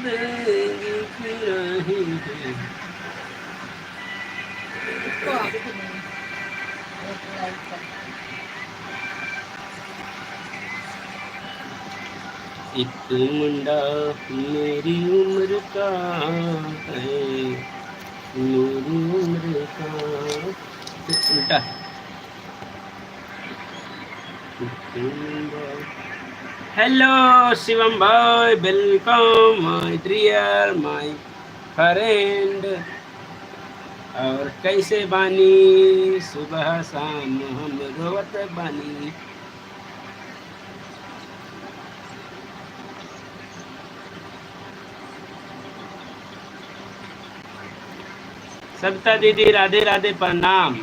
दिख रही है। एक मुंडा मेरी उम्र का है, मेरी उम्र का उल्टा। हेलो शिवम भाई, welcome my dear my friend. और कैसे बानी, सुबह शाम हम रोवत बानी। सविता दीदी राधे राधे, प्रणाम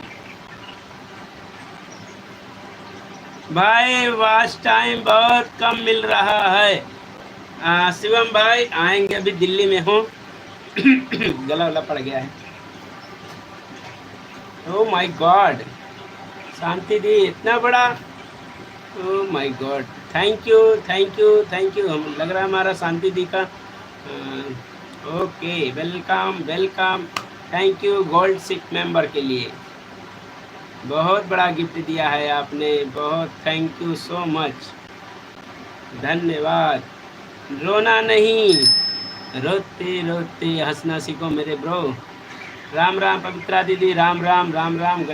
भाई। वाच टाइम बहुत कम मिल रहा है। शिवम भाई आएंगे, अभी दिल्ली में हूँ। गला वला पड़ गया है। ओ माय गॉड, शांति दी इतना बड़ा, oh my God. Thank you thank you thank you. हम लग रहा है हमारा शांति दी का। Okay, welcome welcome. Thank you gold sick member के लिए। बहुत बड़ा गिफ्ट दिया है आपने, बहुत थैंक यू सो मच, धन्यवाद। रोना नहीं, रोते रोते हंसना सीखो मेरे ब्रो। राम राम पवित्रा दीदी, राम राम राम राम।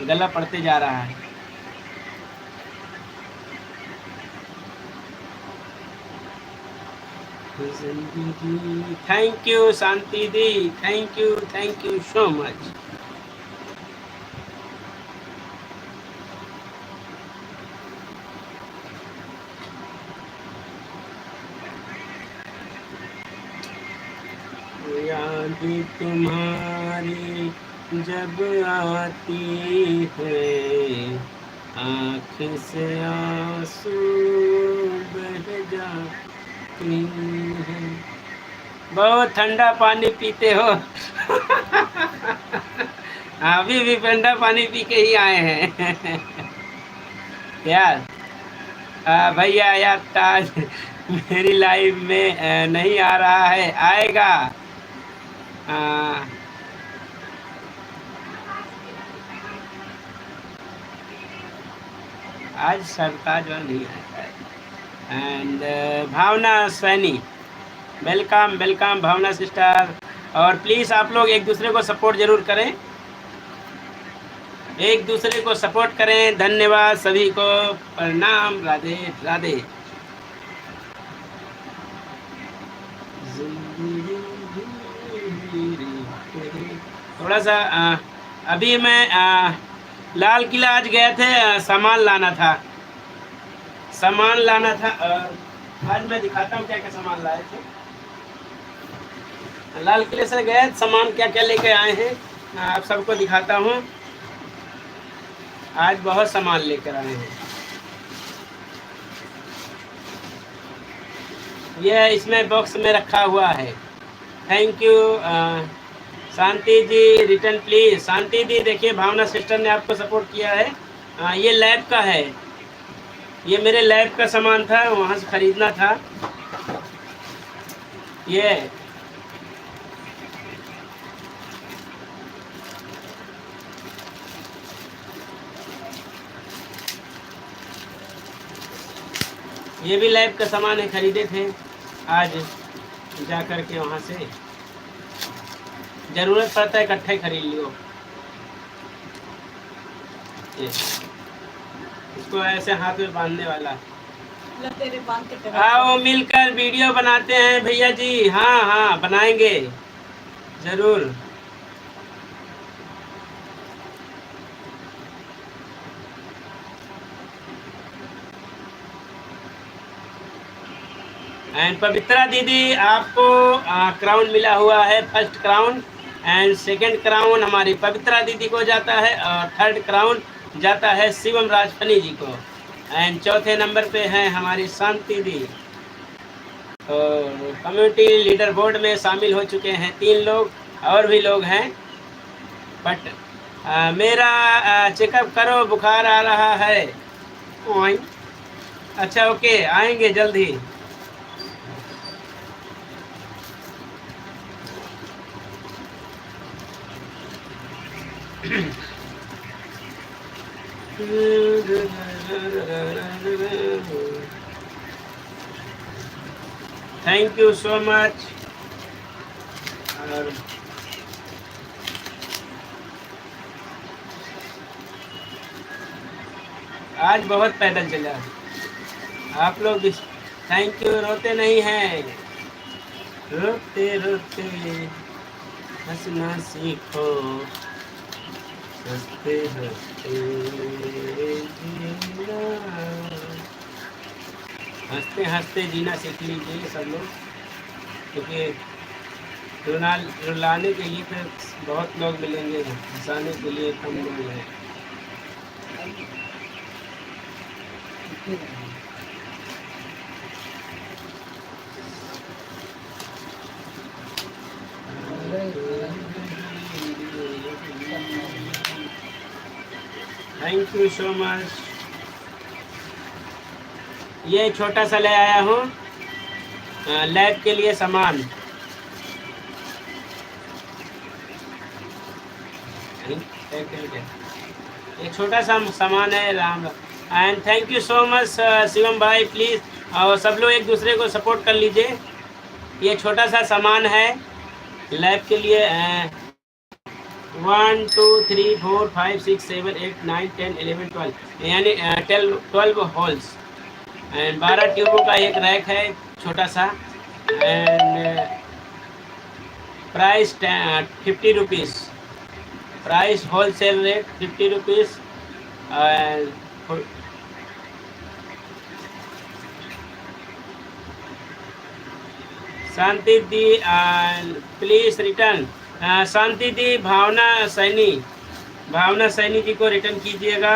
गला पड़ते जा रहा है। Thank you Shanti the, thank you so much. याद तुम्हारी जब आती है, आँख से आंसू बह जाती है। बहुत ठंडा पानी पीते हो। अभी भी ठंडा पानी पी के ही आए हैं। यार भैया यार, ताज मेरी लाइफ में नहीं आ रहा है, आएगा। आ, आज सरताज वाला नहीं आया है। And Bhavna Saini, welcome welcome Bhavna sister. और प्लीज़ आप लोग एक दूसरे को सपोर्ट ज़रूर करें, एक दूसरे को सपोर्ट करें। धन्यवाद सभी को, प्रणाम, राधे राधे। थोड़ा सा अभी मैं लाल किला आज गए थे, सामान लाना था, सामान लाना था। आज मैं दिखाता हूँ क्या क्या सामान लाए थे। लाल किले से गए, सामान क्या क्या लेके आए हैं आप सबको दिखाता हूँ। आज बहुत सामान लेकर आए हैं। यह इसमें बॉक्स में रखा हुआ है। Thank you Shanti ji, return please. Shanti दी देखिए, भावना सिस्टर ने आपको सपोर्ट किया है। ये लैब का है, ये मेरे लैब का सामान था, वहाँ से खरीदना था। ये भी लैब का सामान है, खरीदे थे आज जा कर के वहाँ से। ज़रूरत पड़ता है इकट्ठा ही खरीद लियो। इसको ऐसे हाथ में बांधने वाला। आओ मिलकर वीडियो बनाते हैं भैया जी। हाँ हाँ बनाएंगे ज़रूर। एंड पवित्रा दीदी, आपको क्राउन मिला हुआ है, first crown. And second crown हमारी पवित्रा दीदी को जाता है, और थर्ड क्राउन जाता है शिवम राजफनी जी को। एंड चौथे नंबर पे हैं हमारी शांति दी। तो कम्युनिटी लीडर बोर्ड में शामिल हो चुके हैं 3 लोग, और भी लोग हैं। बट मेरा चेकअप करो, बुखार आ रहा है। अच्छा ओके, आएंगे जल्द ही। Thank you so much. और आज बहुत पैदल चला आप लोग भी। Thank you. रोते नहीं हैं, रोते रोते हंसना सीखो, हंसते हंसते जीना, हंसते हंसते जीना सीख लीजिए सब लोग, क्योंकि रुलाने के लिए फिर बहुत लोग मिलेंगे, हंसाने के लिए कम लोग हैं। Thank you so much. ये छोटा सा ले आया हूँ लैब के लिए सामान। ये छोटा सा सामान है Ram. And thank you so much Shivam भाई, प्लीज़ और सब लोग एक दूसरे को सपोर्ट कर लीजिए। ये छोटा सा सामान है लैब के लिए। 1 2 3 4 5 6 7 8 9 10 11 12 यानी 12 होल्स एंड 12 ट्यूबों का एक रैक है छोटा सा। And price 50 rupees, price wholesale rate 50 rupees. Shanti दी प्लीज रिटर्न। शांति दी भावना सैनी, भावना सैनी जी को रिटर्न कीजिएगा।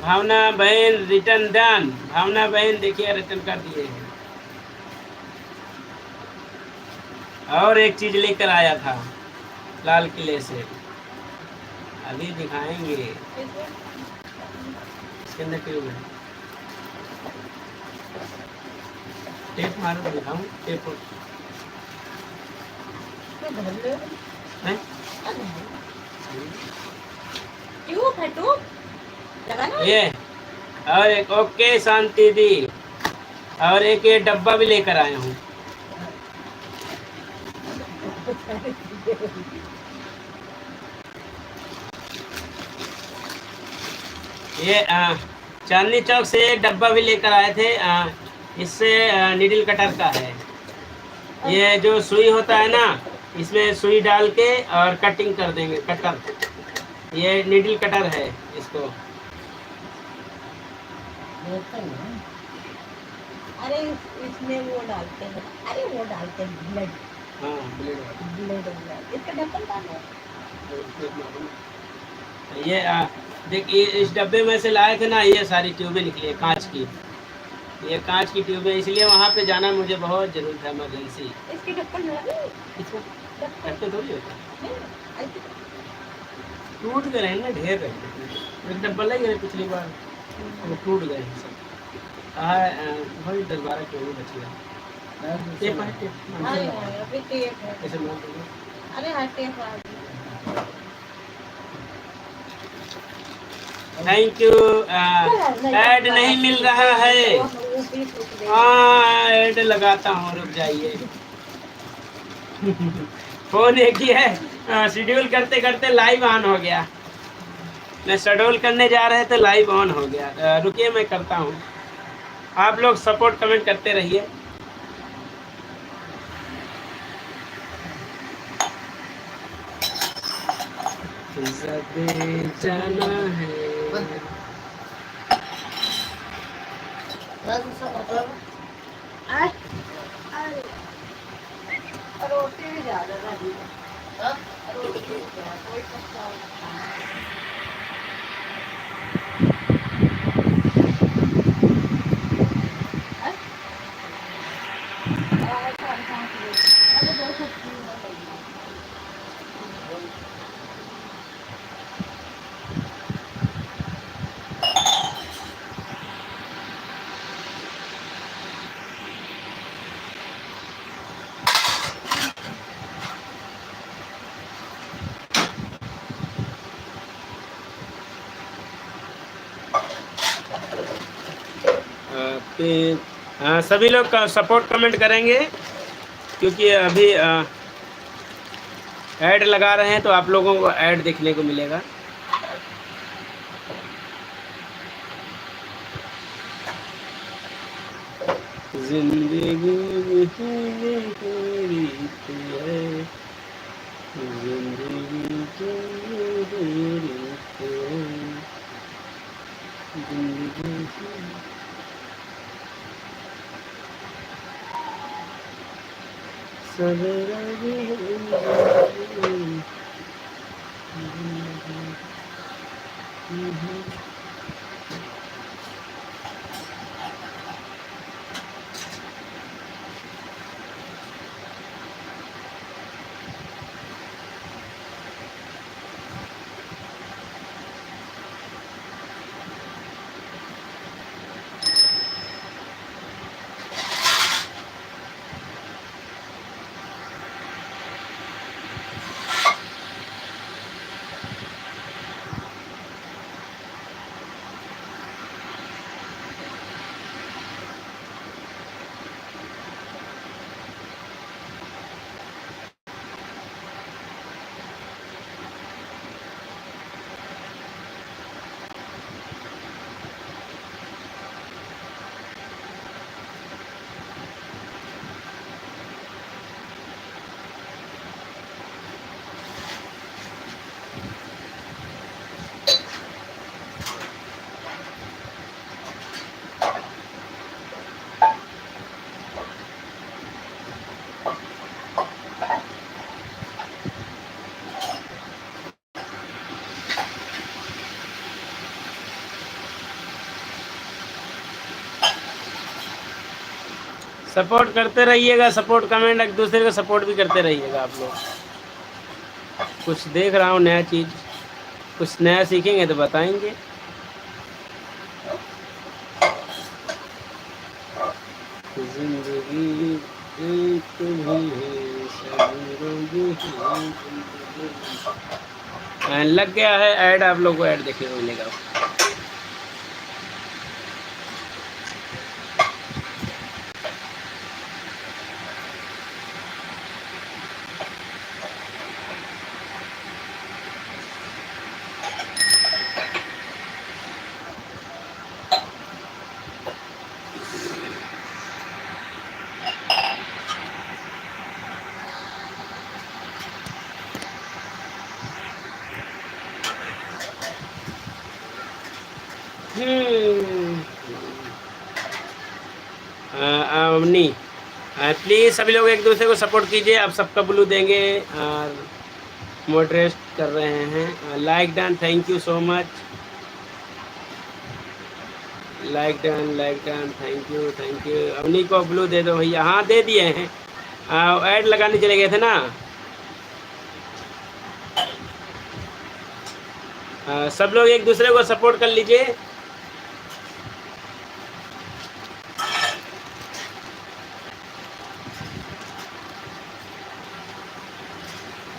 भावना बहन रिटर्न डन। भावना बहन देखिए रिटर्न कर दिए हैं। और एक चीज़ लेकर आया था लाल किले से, अभी दिखाएंगे। इसके अंदर ट्यूब है, टेप मारो तो दिखाऊं। टेप ट्यूब है, ट्यूब लगाना ये। और एक ओके शांति दी, और एक ये डब्बा भी लेकर आया हूँ। ये चांदनी चौक से एक डब्बा भी लेकर आए थे। इससे नीडल कटर का है। ये जो सुई होता है ना, इसमें सुई डाल के और कटिंग कर देंगे। कटर, ये नीडल कटर है इसको। अरे इसमें वो डालते हैं, अरे वो डालते हैं ब्लड। हाँ ब्लेड। इसका ढक्कन डालो। ये देखिए इस डब्बे में से लाए थे ना, ये सारी ट्यूबें निकली है कांच की। ये कांच की ट्यूबें, इसलिए वहाँ पे जाना मुझे बहुत जरूरत है, इमरजेंसी। इसके ढक्कन डालो। इसको ढक्कन थोड़ी होता है, ऐसे टूट गए हैं ना, ढेर रहे। एक डब्बा लग गया पिछली बार, वो टूट गए हैं सब। भाई 10-12 ट्यूबें बची है। टेप है, टेप हाँ, अभी टेप है। ऐसे मार दो। अरे हाँ टेप आ थैंक यू। ऐड नहीं मिल रहा है। हाँ ऐड लगाता हूँ, रुक जाइए। फोन एक ही है, शेड्यूल करते करते लाइव ऑन हो गया। मैं शेड्यूल करने जा रहे थे, लाइव ऑन हो गया। रुकिए मैं करता हूँ, आप लोग सपोर्ट कमेंट करते रहिए। जाना है रोटी भी ज्यादा लगी है। रोटी भी ज्यादा, कोई पक्का फिर सभी लोग का सपोर्ट कमेंट करेंगे, क्योंकि अभी ऐड लगा रहे हैं तो आप लोगों को ऐड देखने को मिलेगा। जिंदगी में तेरी है, जिंदगी तेरी है, जिंदगी सवेरा सपोर्ट करते रहिएगा, सपोर्ट कमेंट, एक दूसरे को सपोर्ट भी करते रहिएगा आप लोग। कुछ देख रहा हूँ नया चीज़, कुछ नया सीखेंगे तो बताएंगे। जिंदगी एक भी है, लग गया है ऐड, आप लोग को ऐड देखने को मिलेगा। अवनी, प्लीज़ सभी लोग एक दूसरे को सपोर्ट कीजिए। आप सबका ब्लू देंगे और मोडरेट कर रहे हैं। Like done, thank you so much. Like done, thank you. Avni को ब्लू दे दो भैया। हाँ दे दिए हैं, ऐड लगाने चले गए थे ना। सब लोग एक दूसरे को सपोर्ट कर लीजिए।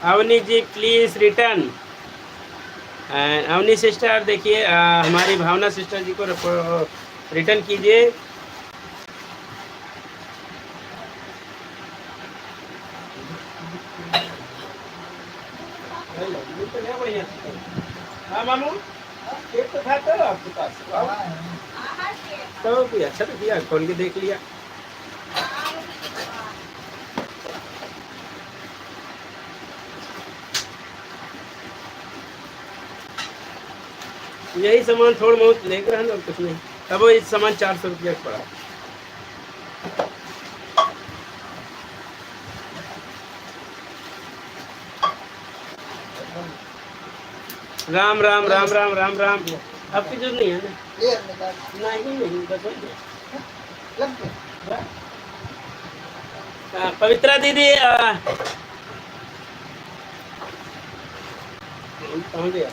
Avni ji please return. And Avni sister देखिए, हमारी भावना सिस्टर जी को रिटर्न कीजिए। हाँ मामू, केक तो था तो आपके पास, तो कोई अच्छा तो किया, खोल के देख लिया। यही सामान थोड़ा बहुत लेकर है ना, कुछ नहीं। अब वो इस सामान 400 रुपया पड़ा। राम राम राम राम राम राम। आपकी जरूरत नहीं है ना? नहीं बस पवित्रा दीदी कहाँ गया?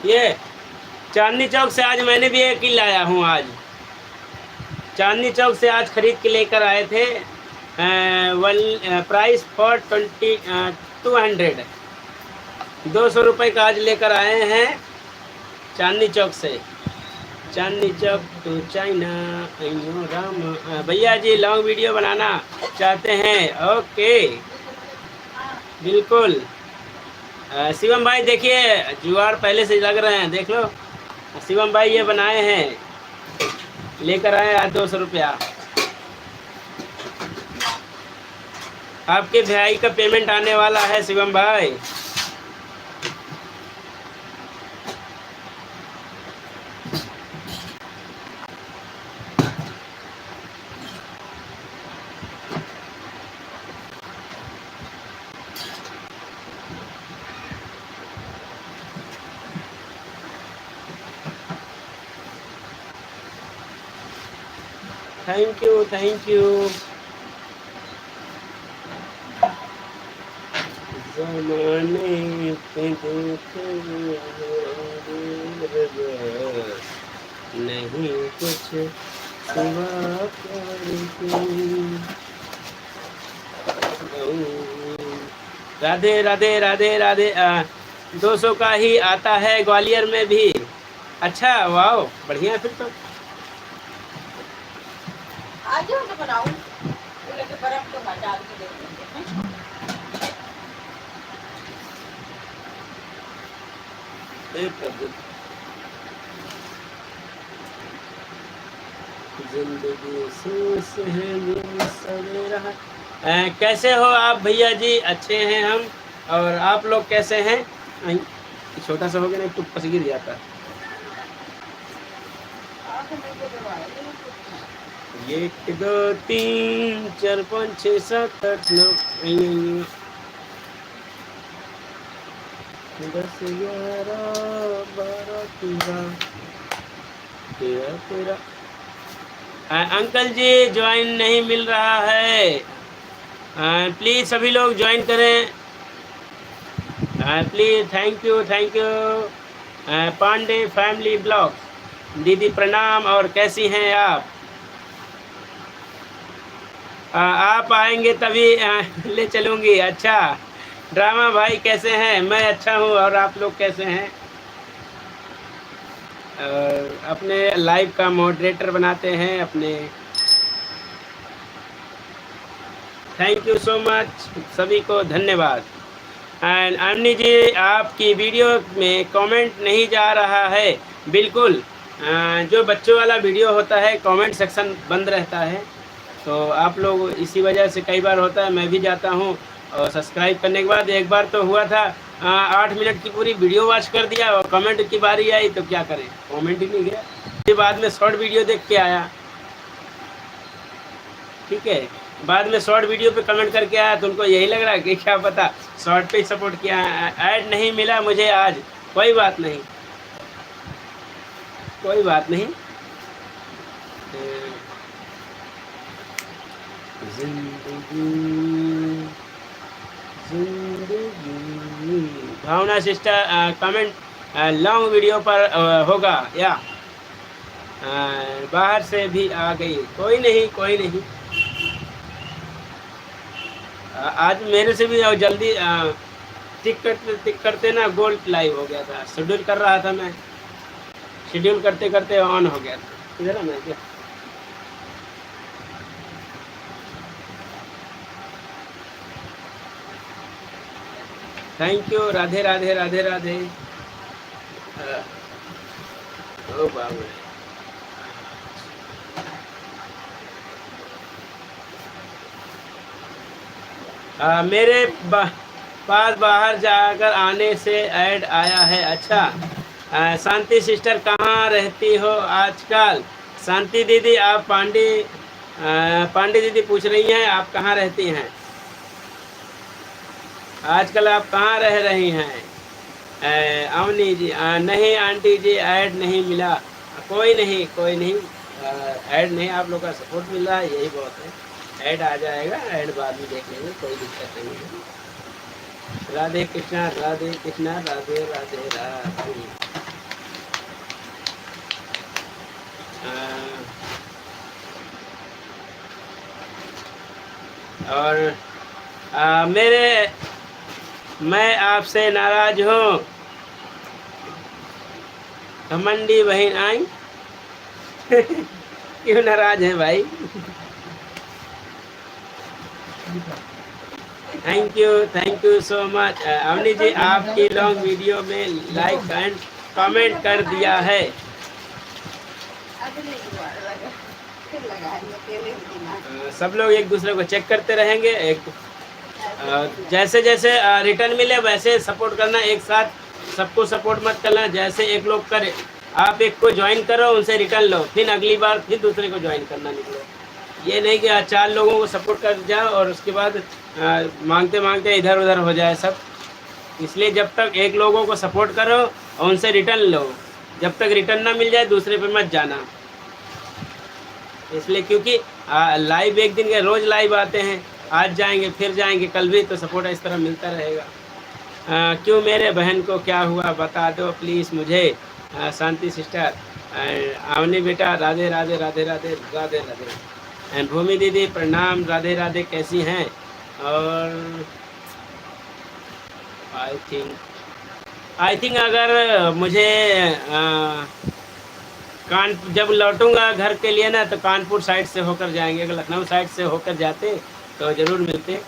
ये चांदनी चौक से आज मैंने भी एक ही लाया हूँ। आज चांदनी चौक से आज खरीद के लेकर आए थे। प्राइस फॉर 200 ₹200 का आज लेकर आए हैं चांदनी चौक से। Chandni Chowk to China. अयो राम। भैया जी लॉन्ग वीडियो बनाना चाहते हैं? ओके बिल्कुल। शिवम भाई देखिए जुगाड़ पहले से लग रहे हैं, देख लो। शिवम भाई ये बनाए हैं, लेकर आए आज 200 रुपया। आपके भाई का पेमेंट आने वाला है शिवम भाई। Thank you thank you. ज़माने पे देखो नहीं कुछ सिवा प्यार के। राधे राधे राधे राधे। 200 का ही आता है ग्वालियर में भी। अच्छा वाह बढ़िया है फिर तो। आज जो मैं बनाऊं वो लेके बर्फ तो डाल के दे देंगे। जिंदगी से सवेरा। कैसे हो आप भैया जी? अच्छे हैं हम। और आप लोग कैसे हैं? छोटा सा हो गया ना, टुप्पा से गिर जाता है। आंख में को दबाए 1 2 3 4 5 6 7 8 9 10 11 12 13। अंकल जी ज्वाइन नहीं मिल रहा है, प्लीज़ सभी लोग ज्वाइन करें please. Thank you thank you. Pandey family blog दीदी प्रणाम। और कैसी हैं आप? आप आएंगे तभी ले चलूँगी। अच्छा ड्रामा भाई कैसे हैं? मैं अच्छा हूँ। और आप लोग कैसे हैं? अपने लाइव का मॉडरेटर बनाते हैं अपने। थैंक यू सो मच सभी को धन्यवाद। एंड अमनी जी आपकी वीडियो में कमेंट नहीं जा रहा है बिल्कुल। जो बच्चों वाला वीडियो होता है कमेंट सेक्शन बंद रहता है, तो आप लोग इसी वजह से कई बार होता है। मैं भी जाता हूँ और सब्सक्राइब करने के बाद एक बार तो हुआ था 8 मिनट की पूरी वीडियो वॉच कर दिया और कमेंट की बारी आई तो क्या करें, कमेंट ही नहीं गया। फिर बाद में शॉर्ट वीडियो देख के आया, ठीक है। बाद में शॉर्ट वीडियो पे कमेंट करके आया तो उनको यही लग रहा है कि क्या पता शॉर्ट पे ही सपोर्ट किया। ऐड नहीं मिला मुझे आज, कोई बात नहीं कोई बात नहीं। जिंदगी भावना सिस्टर कमेंट लॉन्ग वीडियो पर होगा या बाहर से भी आ गई? कोई नहीं कोई नहीं। आज मेरे से भी जल्दी टिक करते ना गोल्ड लाइव हो गया था। शेड्यूल कर रहा था मैं, शेड्यूल करते करते ऑन हो गया था। इधर मैं क्या थैंक यू। राधे राधे राधे राधे। ओ बाबू मेरे पास बाहर जाकर आने से ऐड आया है। अच्छा शांति सिस्टर कहाँ रहती हो आजकल? शांति दीदी आप पांडे दीदी पूछ रही हैं आप कहाँ रहती हैं आजकल, आप कहाँ रह रही हैं? अवनी जी नहीं आंटी जी ऐड नहीं मिला। कोई नहीं कोई नहीं, ऐड नहीं, आप लोग का सपोर्ट मिल रहा है यही बहुत है। ऐड आ जाएगा, ऐड बाद में देख लेंगे, कोई दिक्कत नहीं है। राधे कृष्णा राधे कृष्णा राधे राधे राधे। और मैं आपसे नाराज हूँ, घमंडी बहन आई। क्यों नाराज है भाई? Thank you so much. Avni ji आपकी लॉन्ग वीडियो में लाइक एंड कमेंट कर दिया है। अगले की बार लगा फिर लगा अकेले की दिमाग सब लोग एक दूसरे को चेक करते रहेंगे। जैसे जैसे रिटर्न मिले वैसे सपोर्ट करना, एक साथ सबको सपोर्ट मत करना। जैसे एक लोग करे, आप एक को ज्वाइन करो, उनसे रिटर्न लो, फिर अगली बार फिर दूसरे को ज्वाइन करना निकलो। ये नहीं कि 4 लोगों को सपोर्ट कर जाओ और उसके बाद मांगते मांगते इधर उधर हो जाए सब। इसलिए जब तक एक लोगों को सपोर्ट करो और उनसे रिटर्न लो, जब तक रिटर्न ना मिल जाए दूसरे पे मत जाना। इसलिए क्योंकि लाइव एक दिन के रोज़ लाइव आते हैं, आज जाएंगे फिर जाएंगे, कल भी तो सपोर्ट इस तरह मिलता रहेगा। क्यों मेरे बहन को क्या हुआ बता दो प्लीज़ मुझे। शांति सिस्टर, आवनी बेटा, राधे राधे राधे राधे राधे राधे। एंड भूमि दीदी प्रणाम, राधे राधे, कैसी हैं? और आई थिंक अगर मुझे जब लौटूंगा घर के लिए ना, तो कानपुर साइड से होकर जाएंगे। अगर लखनऊ साइड से होकर जाते तो ज़रूर मिलते।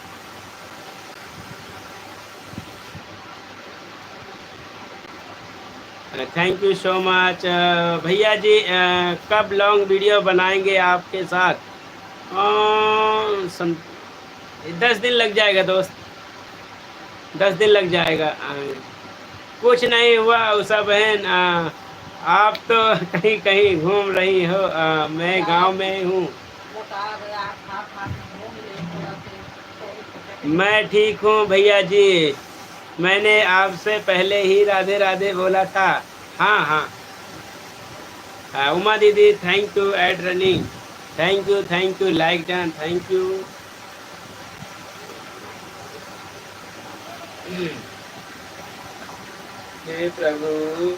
थैंक यू सो मच भैया जी। कब लॉन्ग वीडियो बनाएंगे आपके साथ? 10 दिन लग जाएगा दोस्त, 10 दिन लग जाएगा। कुछ नहीं हुआ उषा बहन, आप तो कहीं कहीं घूम रही हो, मैं गांव में हूँ। बता गया खा खा के घूम ले थोड़ा से मैं ठीक हूँ भैया जी, मैंने आपसे पहले ही राधे राधे बोला था। हाँ हाँ। उमा दीदी thank you ad running, thank you like done, thank you. हे प्रभु।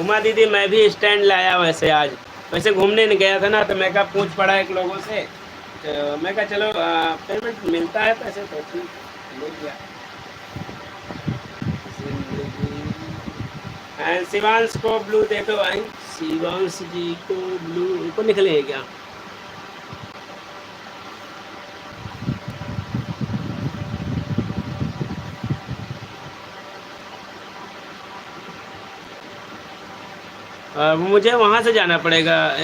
उमा दीदी मैं भी स्टैंड लाया वैसे आज, वैसे घूमने नहीं गया था ना, तो मैं कहा पूछ पड़ा एक लोगों से, तो मैं कहा चलो पेमेंट मिलता है पैसे तो ठीक मिल गया। एंड शिवांश को ब्लू दे दो भाई, शिवांश जी को ब्लू ऊपर निकले क्या? मुझे वहाँ से जाना पड़ेगा,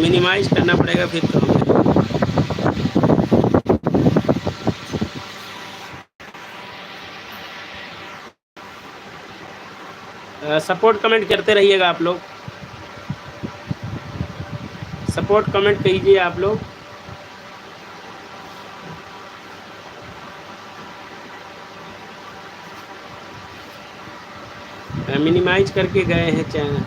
मिनिमाइज करना पड़ेगा फिर तो सपोर्ट कमेंट करते रहिएगा आप लोग, सपोर्ट कमेंट कीजिए आप लोग। मिनिमाइज करके गए हैं चैनल।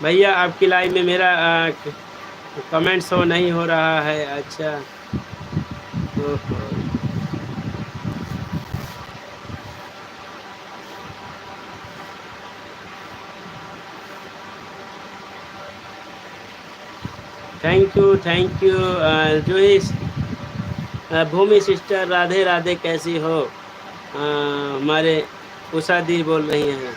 भैया आपकी लाइव में मेरा कमेंट शो नहीं हो रहा है। अच्छा, ओहो। थैंक यू जो इस भूमि सिस्टर, राधे राधे, कैसी हो? हमारे उषा दी बोल रही हैं,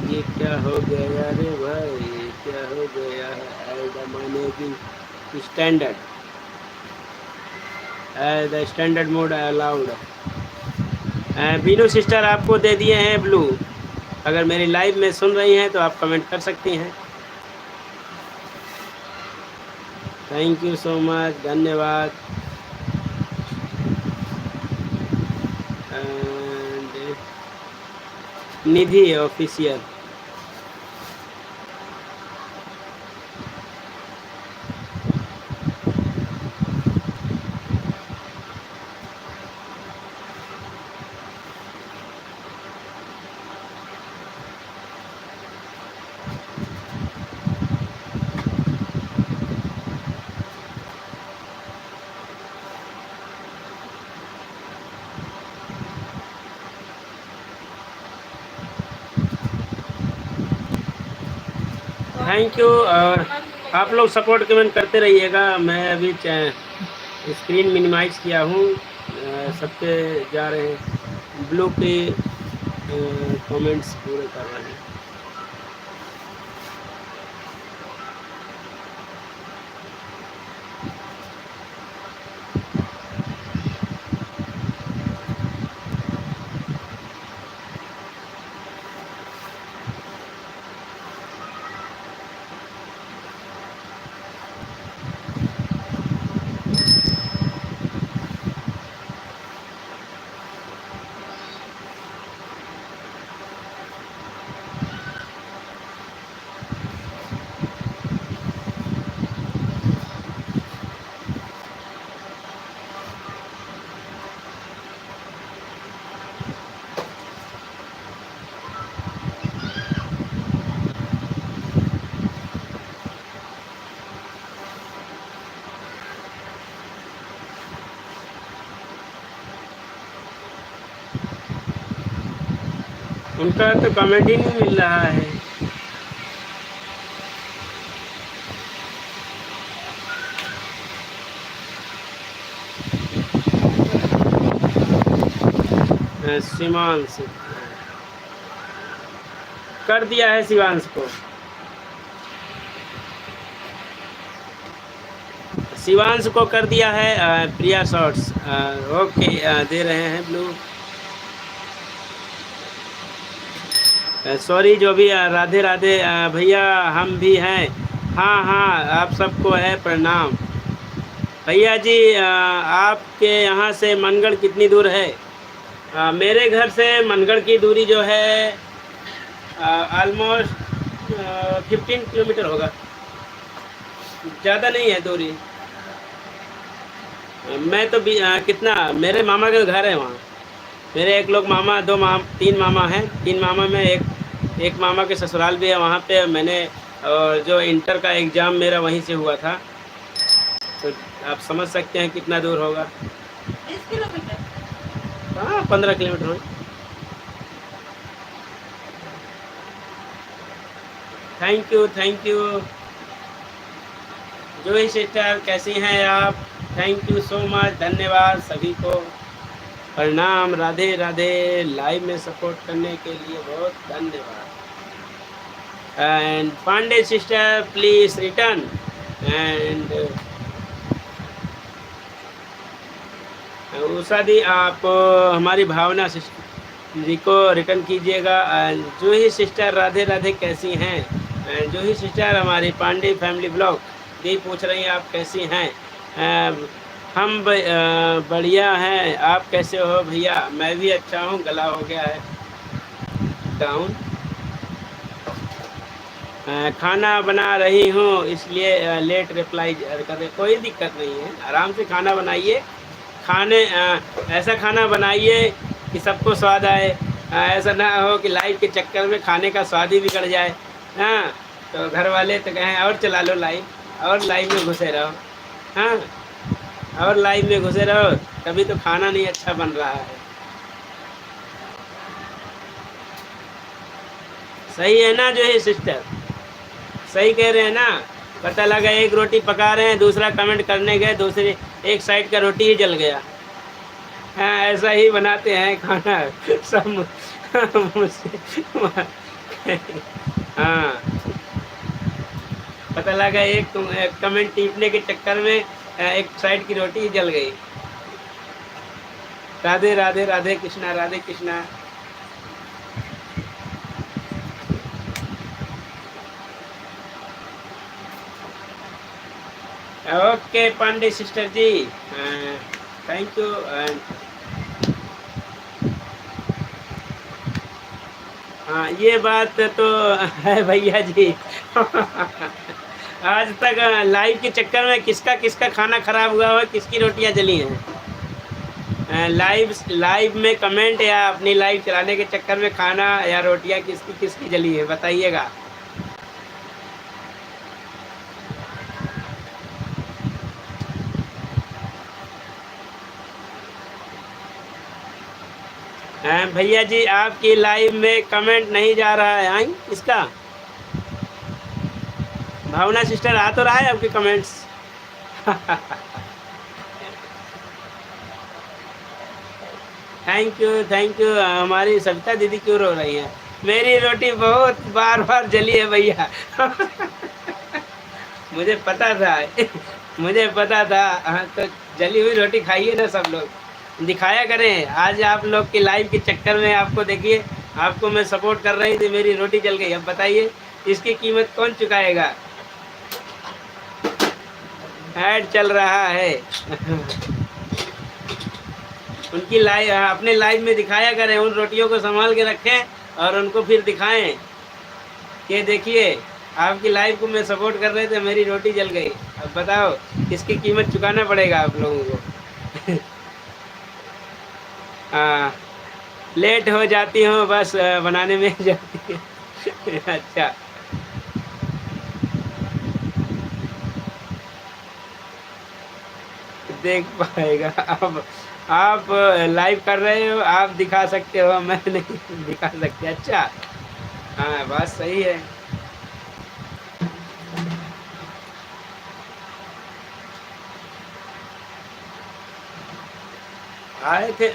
ये क्या हो गया रे भाई, ये क्या हो गया है? जमाने की standard, the standard mode allowed. Binu sister आपको दे दिए हैं ब्लू, अगर मेरी लाइव में सुन रही हैं तो आप कमेंट कर सकती हैं। थैंक यू सो मच, धन्यवाद। And Nidhi official, thank you. और आप लोग सपोर्ट कमेंट करते रहिएगा। मैं अभी स्क्रीन मिनिमाइज किया हूँ, सबके जा रहे हैं ब्लू के कमेंट्स पूरे कर रहे हैं। उनका तो कमेंट ही नहीं मिल रहा है। शिवांश कर दिया है, शिवांश को, शिवांश को कर दिया है। प्रिया शॉर्ट्स ओके दे रहे हैं ब्लू। सॉरी जो भी राधे राधे भैया, हम भी हैं। हाँ हाँ, आप सबको है प्रणाम। भैया जी आपके यहाँ से मनगढ़ कितनी दूर है? मेरे घर से मनगढ़ की दूरी जो है ऑलमोस्ट 15 किलोमीटर होगा, ज़्यादा नहीं है दूरी। मैं तो कितना, मेरे मामा का घर है वहाँ। मेरे एक लोग मामा, तीन मामा हैं। तीन मामा में एक मामा के ससुराल भी है वहाँ पे। मैंने जो इंटर का एग्ज़ाम मेरा वहीं से हुआ था, तो आप समझ सकते हैं कितना दूर होगा। 20 किलोमीटर? हाँ 15 किलोमीटर होगा। Thank you thank you. जोई सिस्टर कैसी हैं आप? थैंक यू सो मच, धन्यवाद सभी को, प्रणाम, राधे राधे। लाइव में सपोर्ट करने के लिए बहुत धन्यवाद। And Pandey sister please return and Usha दी आप हमारी भावना जी को रिटर्न कीजिएगा। जूही सिस्टर राधे राधे कैसी हैं? जूही सिस्टर हमारी पांडे फैमिली ब्लॉग दी पूछ रही हैं आप कैसी हैं? हम बढ़िया हैं, आप कैसे हो भैया? मैं भी अच्छा हूँ, गला हो गया है डाउन। खाना बना रही हूँ इसलिए लेट रिप्लाई कर रहे। कोई दिक्कत नहीं है, आराम से खाना बनाइए। ऐसा खाना बनाइए कि सबको स्वाद आए। ऐसा ना हो कि लाइव के चक्कर में खाने का स्वाद ही बिगड़ जाए। हाँ, तो घर वाले तो कहें और चला लो लाइव, और लाइव में घुसे रहो। हाँ, और लाइव में घुसे रहो, तभी तो खाना नहीं अच्छा बन रहा है। सही है ना जो है सिस्टर? सही कह रहे हैं ना? पता लगा एक रोटी पका रहे हैं, दूसरा कमेंट करने गए, दूसरी एक साइड का रोटी ही जल गया। हाँ, ऐसा ही बनाते हैं खाना सब हाँ, पता लगा एक कमेंट टीपने के चक्कर में एक साइड की रोटी ही जल गई। Radhe Radhe, Radhe Krishna, Radhe Krishna. Okay Pandey sister ji, thank you. हाँ ये बात तो है भैया जी आज तक लाइव के चक्कर में किसका किसका खाना खराब हुआ हो, किसकी रोटियां जली हैं? लाइव में कमेंट या अपनी लाइव चलाने के चक्कर में खाना या रोटियां किसकी किसकी जली है बताइएगा। भैया जी आपकी लाइव में कमेंट नहीं जा रहा है, आई इसका भावना सिस्टर आ तो रहा है आपके कमेंट्स? Thank you. हमारी सविता दीदी क्यों रो रही हैं? मेरी रोटी बहुत बार बार जली है भैया। मुझे पता था। मुझे पता था। हाँ, तो जली हुई रोटी खाइए ना सब लोग, दिखाया करें। आज आप लोग के लाइव के चक्कर में आपको देखिए, आपको मैं सपोर्ट कर रही थी, मेरी रोटी जल गई। अब बताइए इसकी कीमत कौन चुकाएगा? ऐड चल रहा है। उनकी लाइव, अपने लाइव में दिखाया करें, उन रोटियों को संभाल के रखें और उनको फिर दिखाएं कि देखिए आपकी लाइव को मैं सपोर्ट कर रहे थे, मेरी रोटी जल गई। अब बताओ इसकी कीमत चुकाना पड़ेगा आप लोगों को। हाँ, लेट हो जाती हूँ बस बनाने में जाती है। अच्छा, देख पाएगा। अब आप लाइव कर रहे हो, आप दिखा सकते हो, मैं नहीं दिखा सकते। अच्छा, हाँ बात सही है। आए थे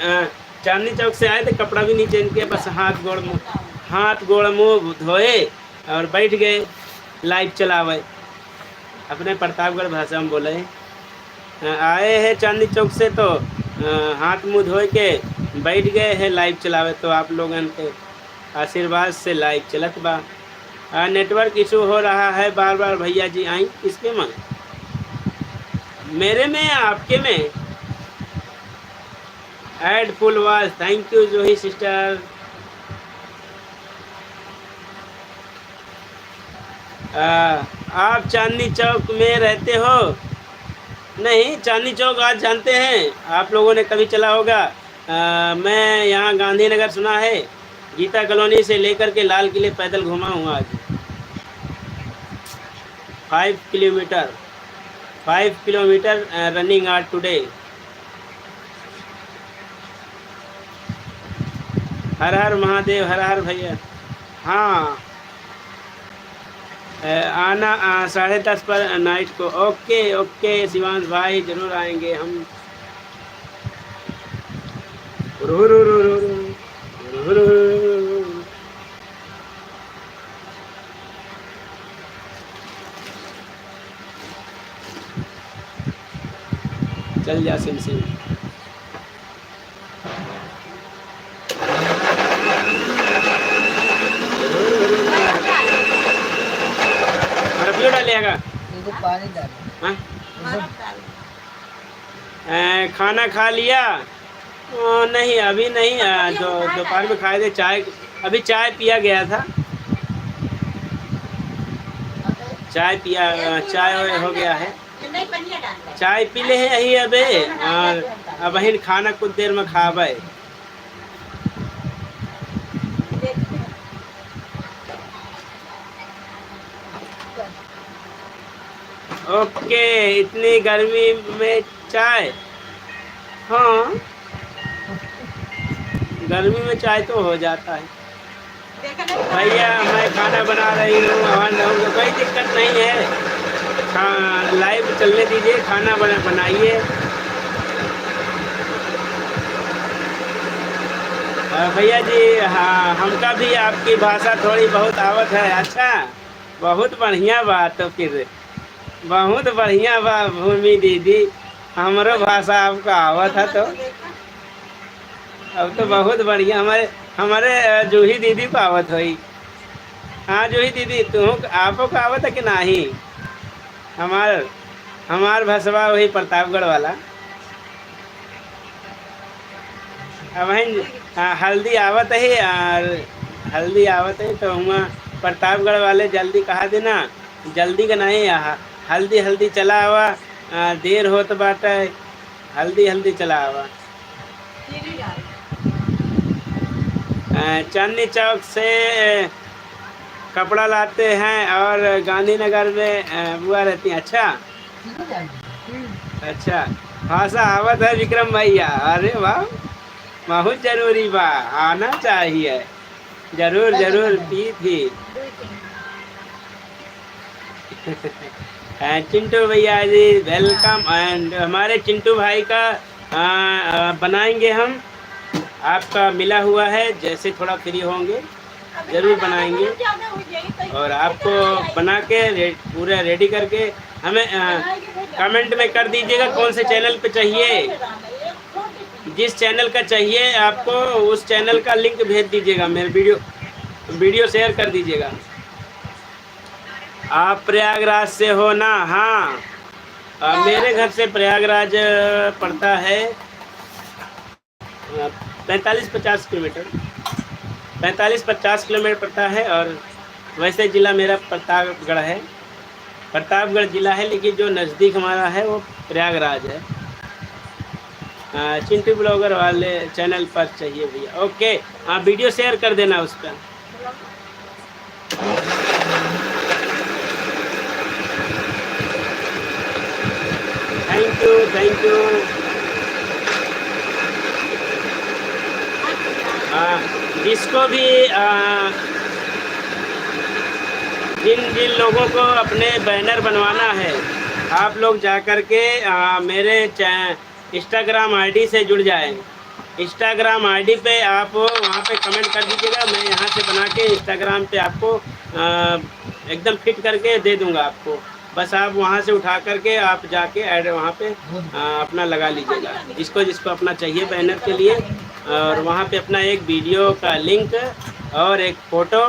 चांदनी चौक से आए थे, कपड़ा भी नहीं चेंज किया, बस हाथ गोड़ मुँह धोए और बैठ गए लाइव चलावे। अपने प्रतापगढ़ भाषा में बोले। आए हैं चांदनी चौक से तो हाथ मुंह धो के बैठ गए हैं लाइव चलावे। तो आप लोगों के आशीर्वाद से लाइव चलत बा। नेटवर्क इशू हो रहा है बार बार। भैया जी आई किसके में? मेरे में या आपके में? Ad full watch. Thank you Johi sister. आप चांदनी चौक में रहते हो? नहीं, चांदनी चौक आज जानते हैं, आप लोगों ने कभी चला होगा। मैं यहाँ गांधीनगर सुना है, गीता कॉलोनी से लेकर के लाल किले पैदल घुमा हूँ आज। 5 किलोमीटर रनिंग आर टुडे। हर हर महादेव, हर हर भैया। हाँ, आना 10:30 पर नाइट को। ओके ओके शिवांश भाई, जरूर आएंगे हम। रू रू रू रू रू रू रू। चल जा सिम सिम। डालिएगा पानी डाल। हाँ? खाना खा लिया? नहीं अभी नहीं, जो दोपहर में खाए थे चाय। अभी चाय पिया गया था, चाय पिया, चाय हो गया है, चाय पी ले हैं यही अबे। और अब वही खाना कुछ देर में खावे। ओके, इतनी गर्मी में चाय? हाँ, गर्मी में चाय तो हो जाता है। भैया मैं खाना बना रही हूँ, कोई दिक्कत नहीं है। हाँ, लाइव चलने दीजिए, खाना बनाइए। भैया जी, हाँ हमका भी आपकी भाषा थोड़ी बहुत आवत है। अच्छा, बहुत बढ़िया बात। तो फिर बहुत बढ़िया बा भूमि दीदी, हमारो भाषा आपका आवत है तो अब तो बहुत बढ़िया। हमारे जूही दीदी को आवत हुई। हाँ जूही दीदी, तुम आपको का आवत है कि नहीं? हमार भसवा वही प्रतापगढ़ वाला। अब वही हल्दी आवत है, और हल्दी आवत है तो हुआ प्रतापगढ़ वाले जल्दी कहा देना, जल्दी का नहीं यहाँ हल्दी हल्दी चला आवा, देर होत बाटे, हल्दी हल्दी चला आवा। चांदनी चौक से कपड़ा लाते हैं और गांधीनगर में बुआ रहती हैं। अच्छा अच्छा, भाषा आवत है विक्रम भैया। अरे वाह, बहुत जरूरी बा, आना चाहिए। जरूर जरूर पी थी। चिंटू भैया जी वेलकम। एंड हमारे चिंटू भाई का बनाएंगे हम, आपका मिला हुआ है, जैसे थोड़ा फ्री होंगे ज़रूर बनाएंगे और आपको बना के पूरा रेडी करके हमें कमेंट में कर दीजिएगा कौन से चैनल पे चाहिए। जिस चैनल का चाहिए आपको उस चैनल का लिंक भेज दीजिएगा, मेरे वीडियो शेयर कर दीजिएगा। आप प्रयागराज से हो ना? हाँ, मेरे घर से प्रयागराज पड़ता है 45-50 किलोमीटर, 45-50 किलोमीटर पड़ता है। और वैसे ज़िला मेरा प्रतापगढ़ है, प्रतापगढ़ ज़िला है, लेकिन जो नज़दीक हमारा है वो प्रयागराज है। चिंटू ब्लॉगर वाले चैनल पर चाहिए भैया। ओके, हाँ वीडियो शेयर कर देना उस पर। Thank you, thank you. जिसको भी जिन लोगों को अपने बैनर बनवाना है, आप लोग जा कर के मेरे इंस्टाग्राम आईडी से जुड़ जाएं। इंस्टाग्राम आईडी पे आप वहाँ पे कमेंट कर दीजिएगा, मैं यहाँ से बना के इंस्टाग्राम पे आपको एकदम फिट करके दे दूँगा आपको। बस आप वहाँ से उठा करके आप जाके ऐड वहाँ पे अपना लगा लीजिएगा, जिसको जिसको अपना चाहिए बैनर के लिए। और वहाँ पे अपना एक वीडियो का लिंक और एक फ़ोटो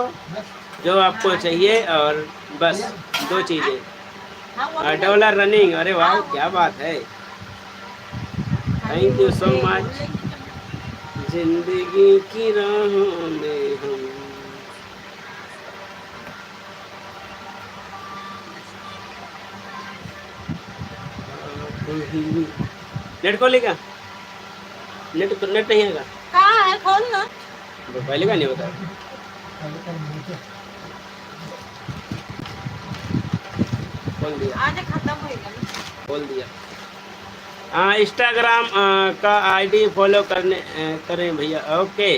जो आपको चाहिए, और बस 2 चीज़ें। डॉलर रनिंग, अरे वाह क्या बात है, थैंक यू सो मच। जिंदगी की राहों में हम नेट खोलेगा, नेट नहीं है कहाँ है? खोल ना। पहले का नहीं होता, खोल दिया, आज खत्म हो गया, खोल दिया। हाँ, इंस्टाग्राम का आईडी फॉलो करें भैया। ओके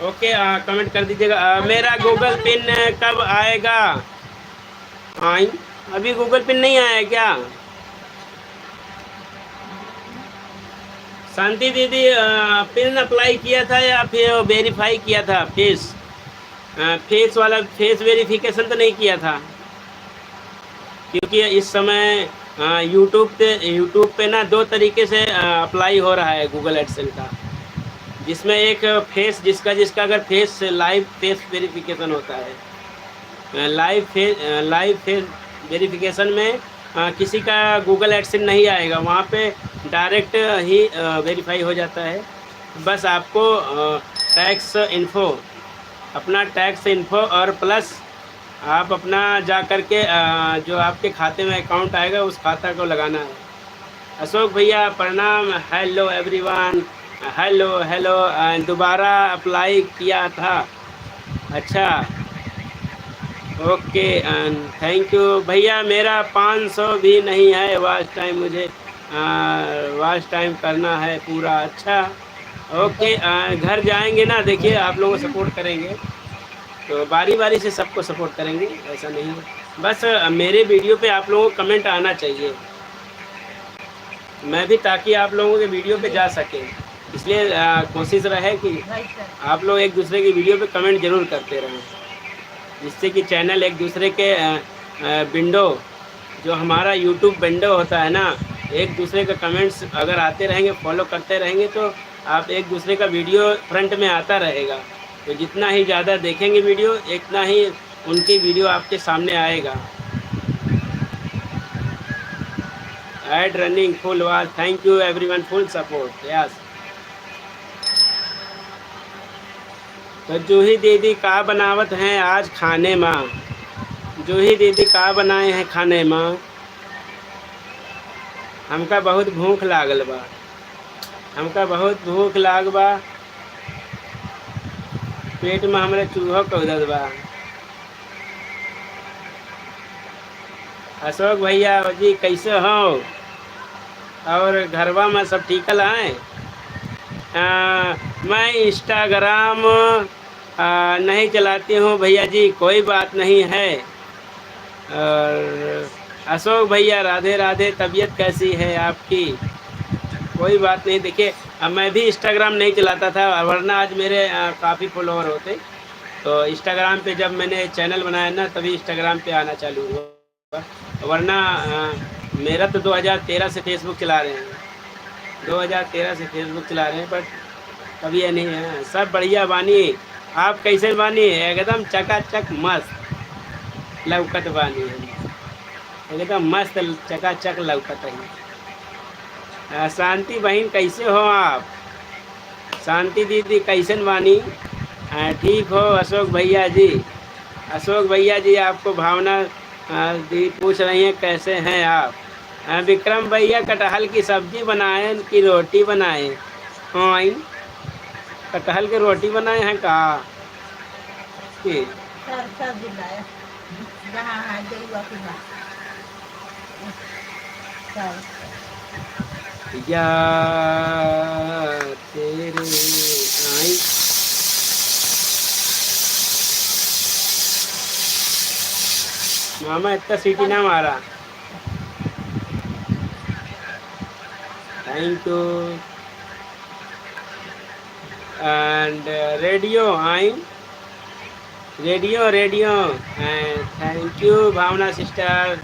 ओके, कमेंट कर दीजिएगा। मेरा गूगल पिन कब आएगा? आई अभी गूगल पिन नहीं आया क्या? शांति दीदी, पिन अप्लाई किया था या फिर वेरीफाई किया था? फेस वाला फेस वेरिफिकेशन तो नहीं किया था, क्योंकि इस समय यूट्यूब पे ना 2 तरीके से अप्लाई हो रहा है गूगल एडसेंस का, जिसमें एक फेस जिसका अगर फेस लाइव फेस वेरिफिकेशन होता है, लाइव फेस वेरिफिकेशन में किसी का गूगल एडसेंस नहीं आएगा, वहाँ पे डायरेक्ट ही वेरीफाई हो जाता है। बस आपको टैक्स इन्फो, अपना टैक्स इन्फो और प्लस आप अपना जा कर के जो आपके खाते में अकाउंट आएगा उस खाता को लगाना है। अशोक भैया प्रणाम। Hello everyone, hello. दोबारा अप्लाई किया था? अच्छा, ओके एंड थैंक यू भैया। मेरा 500 भी नहीं है वॉच टाइम, मुझे वॉच टाइम करना है पूरा। अच्छा ओके, घर जाएंगे ना, देखिए आप लोगों को सपोर्ट करेंगे, तो बारी बारी से सबको सपोर्ट करेंगे, ऐसा नहीं है। बस मेरे वीडियो पे आप लोगों को कमेंट आना चाहिए, मैं भी ताकि आप लोगों के वीडियो पे जा सके, इसलिए कोशिश रहे कि आप लोग एक दूसरे की वीडियो पे कमेंट ज़रूर करते रहें, जिससे कि चैनल एक दूसरे के विंडो, जो हमारा यूट्यूब विंडो होता है ना, एक दूसरे का कमेंट्स अगर आते रहेंगे, फॉलो करते रहेंगे, तो आप एक दूसरे का वीडियो फ्रंट में आता रहेगा, तो जितना ही ज़्यादा देखेंगे वीडियो, इतना ही उनकी वीडियो आपके सामने आएगा। Ad running full watch, thank you everyone, full support. Yes, तो जूही दीदी का बनावत हैं आज खाने माँ? जूही दीदी का बनाए हैं खाने माँ? हमका बहुत भूख लागल बा, हमका बहुत भूख लाग बा, पेट में हमारे चूहा कौदत बा। अशोक भैया जी कैसे हो, और घरवा में सब ठीकल हैं? मैं इंस्टाग्राम नहीं चलाती हूँ भैया जी, कोई बात नहीं है, और अशोक भैया राधे राधे, तबीयत कैसी है आपकी? कोई बात नहीं, देखिए अब मैं भी इंस्टाग्राम नहीं चलाता था, वरना आज मेरे काफ़ी फॉलोअर होते। तो इंस्टाग्राम पे जब मैंने चैनल बनाया ना, तभी इंस्टाग्राम पे आना चालू हुआ, वरना मेरा तो 2013 से फेसबुक चला रहे हैं, 2013 से फेसबुक चला रहे हैं, बट कभी ये नहीं है। सब बढ़िया बानी, आप कैसे बानी? एकदम चकाचक मस्त लौकत बानी है, एकदम मस्त चकाचक लौकत है। शांति बहन कैसे हो आप? शांति दीदी कैसन बानी? ठीक हो अशोक भैया जी? अशोक भैया जी आपको भावना दी पूछ रही हैं कैसे हैं आप? विक्रम भैया कटहल की सब्जी बनाए कि रोटी बनाए? हाँ, कटहल की रोटी बनाए हैं का? कि सब दिलाया जहाँ है गई वापस या तेरे आई मामा इतना सीटी ना मारा। Thank you. And radio I radio radio and thank you Bhavna sister,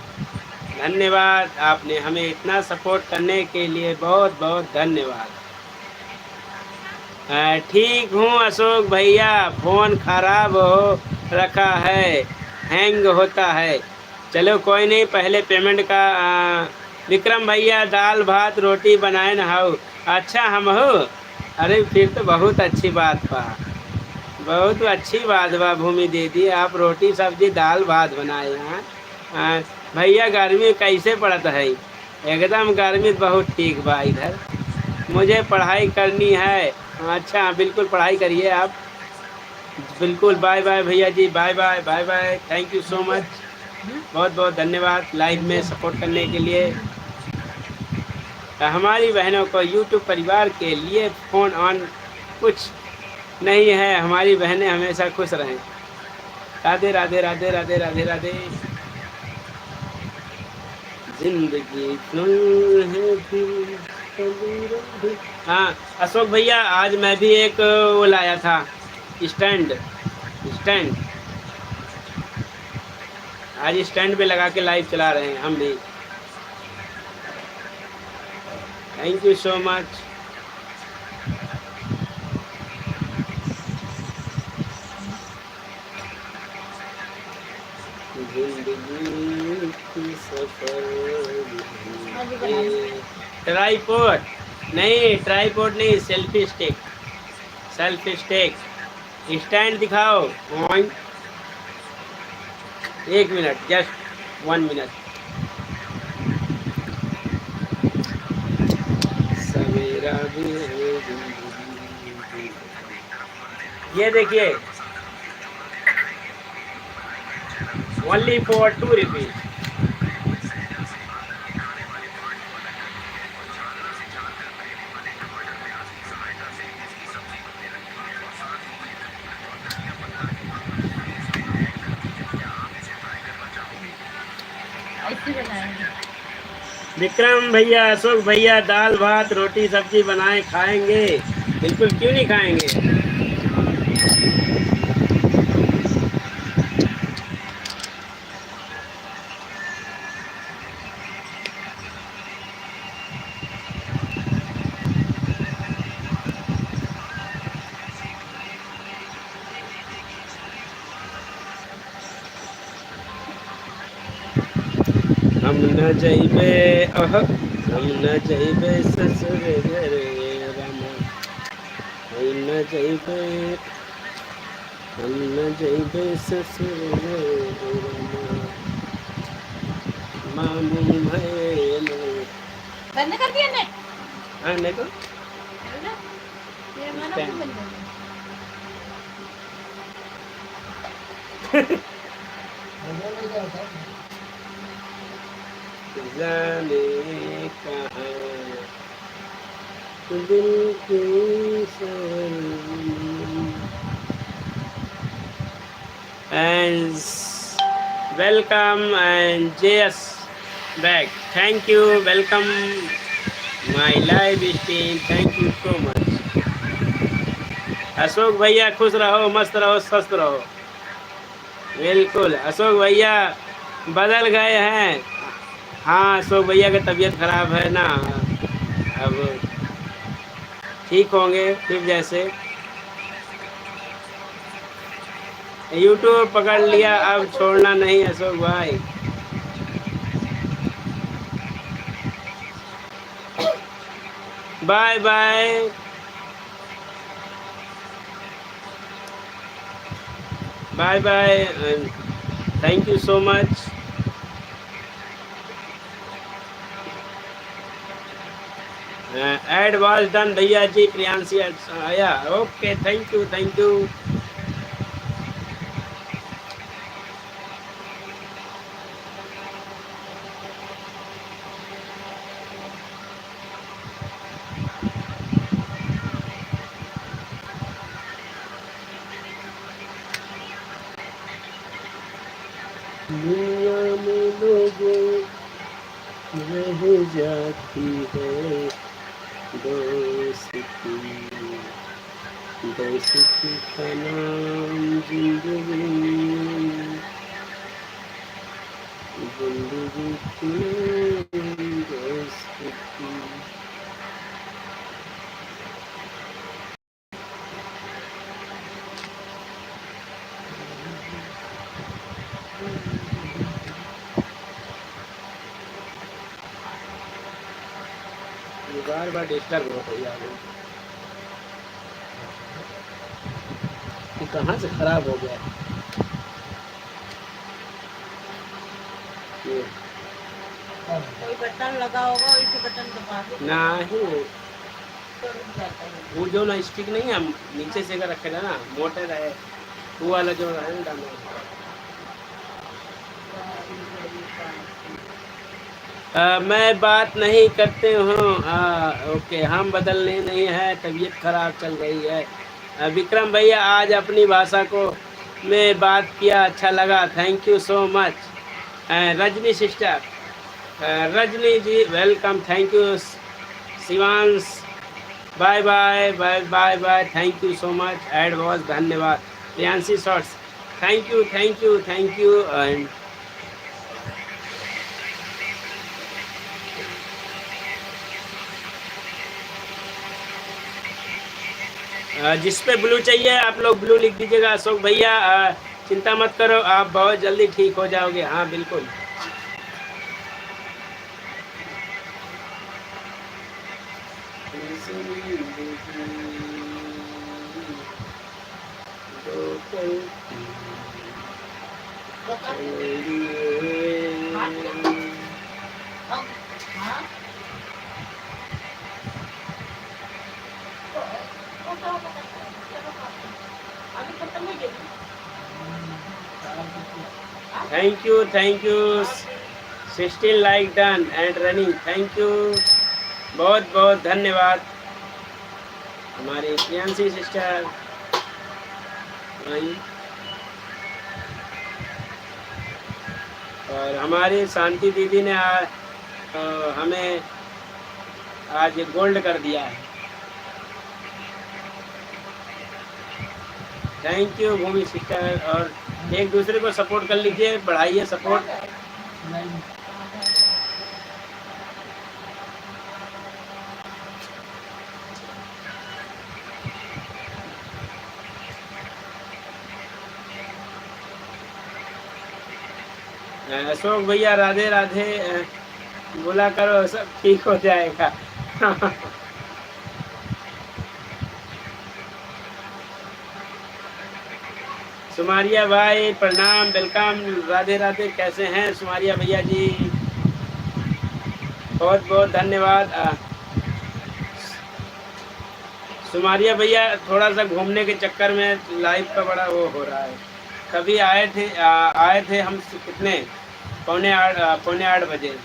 धन्यवाद, आपने हमें इतना सपोर्ट करने के लिए बहुत बहुत धन्यवाद। ठीक हूँ अशोक भैया, फ़ोन ख़राब हो रखा है, हैंग होता है। चलो कोई नहीं, पहले पेमेंट का विक्रम भैया दाल भात रोटी बनाए न हो? अच्छा हम हो? अरे फिर तो बहुत अच्छी बात बा, बहुत अच्छी बात बा भूमि दीदी, आप रोटी सब्जी दाल भात बनाए हैं। भैया गर्मी कैसे पड़ता है? एकदम गर्मी बहुत ठीक बा इधर, मुझे पढ़ाई करनी है। अच्छा बिल्कुल पढ़ाई करिए आप, बिल्कुल। बाय बाय भैया जी, bye bye bye bye, thank you so much, बहुत बहुत धन्यवाद लाइव में सपोर्ट करने के लिए। हमारी बहनों को यूट्यूब परिवार के लिए फ़ोन ऑन कुछ नहीं है, हमारी बहनें हमेशा खुश रहें। राधे राधे राधे राधे राधे राधे। जिंदगी है। हाँ अशोक भैया, आज मैं भी एक वो लाया था, स्टैंड स्टैंड आज स्टैंड पे लगा के लाइव चला रहे हैं हम भी। Thank you so much. Tripod नहीं, ट्राईपोड नहीं, selfie stick, selfie stick. Stand दिखाओ। एक मिनट, जस्ट 1 मिनट। सवेरा भी है जिंदगी। ये देखिए, ओनली फॉर 2 रुपीज। ऐसी बनाएंगे। विक्रम भैया अशोक भैया दाल भात रोटी सब्जी बनाए खाएंगे? बिल्कुल, क्यों नहीं खाएंगे। हम न जइबे हम न जइबे ससुर घर रामा, हम न जइबे हम न जइबे ससुर घर रामा, मामू भैल। बंद कर दिया ने? हाँ नहीं तो मेरा मन Stand. क्यों बंद कर दिया? जाने कहाँ दिल की सवारी। welcome and JS back. Thank you. Welcome my live stream. Thank you so much. Ashok भैया खुश रहो, मस्त रहो, स्वस्थ रहो। बिल्कुल अशोक भैया बदल गए हैं। हाँ अशोक भैया की तबीयत खराब है ना, अब ठीक होंगे फिर जैसे। यूट्यूब पकड़ लिया, अब छोड़ना नहीं अशोक भाई। Bye bye. Bye bye, thank you so much. Ad was done भैया जी, प्रियांशी आया। Okay thank you thank you. दुनिया में लोगों रह जाती है दोस्ती, दोस्ती का नाम जिंदगी, जिंदगी की दोस्ती। बार बार डिस्टर्ब हो रही है। कहाँ से खराब हो गया ये? कोई बटन लगा होगा, इसी बटन दबा दो नहीं, तो रुक जाता है। वो जो ना स्टिक नहीं है नीचे से कर रखेगा ना, मोटर है वो वाला जो है ना डालना। मैं बात नहीं करते हूँ। ओके, हम बदलने नहीं है, तबीयत खराब चल रही है। विक्रम भैया आज अपनी भाषा को में बात किया, अच्छा लगा, thank you so much. Rajni sister, Rajni ji welcome, thank you. Shivansh bye bye bye bye bye, thank you so much. Ad was धन्यवाद। Priyanshi shorts thank you thank you thank you. And जिस पे ब्लू चाहिए आप लोग ब्लू लिख दीजिएगा। अशोक भैया चिंता मत करो, आप बहुत जल्दी ठीक हो जाओगे। हाँ बिल्कुल। हाँ? अभी खत्म हो गई। Thank you 16 like done and running, thank you, बहुत बहुत धन्यवाद हमारी प्रियांशी सिस्टर। और हमारी शांति दीदी ने हमें आज गोल्ड कर दिया है। Thank you Bhumi sister. और एक दूसरे को सपोर्ट कर लीजिए, बढ़ाइए सपोर्ट। अशोक भैया राधे राधे बोला करो, सब ठीक हो जाएगा। सुमारिया भाई प्रणाम, वेलकम, राधे राधे, कैसे हैं सुमारिया भैया जी, बहुत बहुत धन्यवाद। सुमारिया भैया थोड़ा सा घूमने के चक्कर में लाइफ का बड़ा वो हो रहा है। कभी आए थे हम कितने पौने आठ बजे,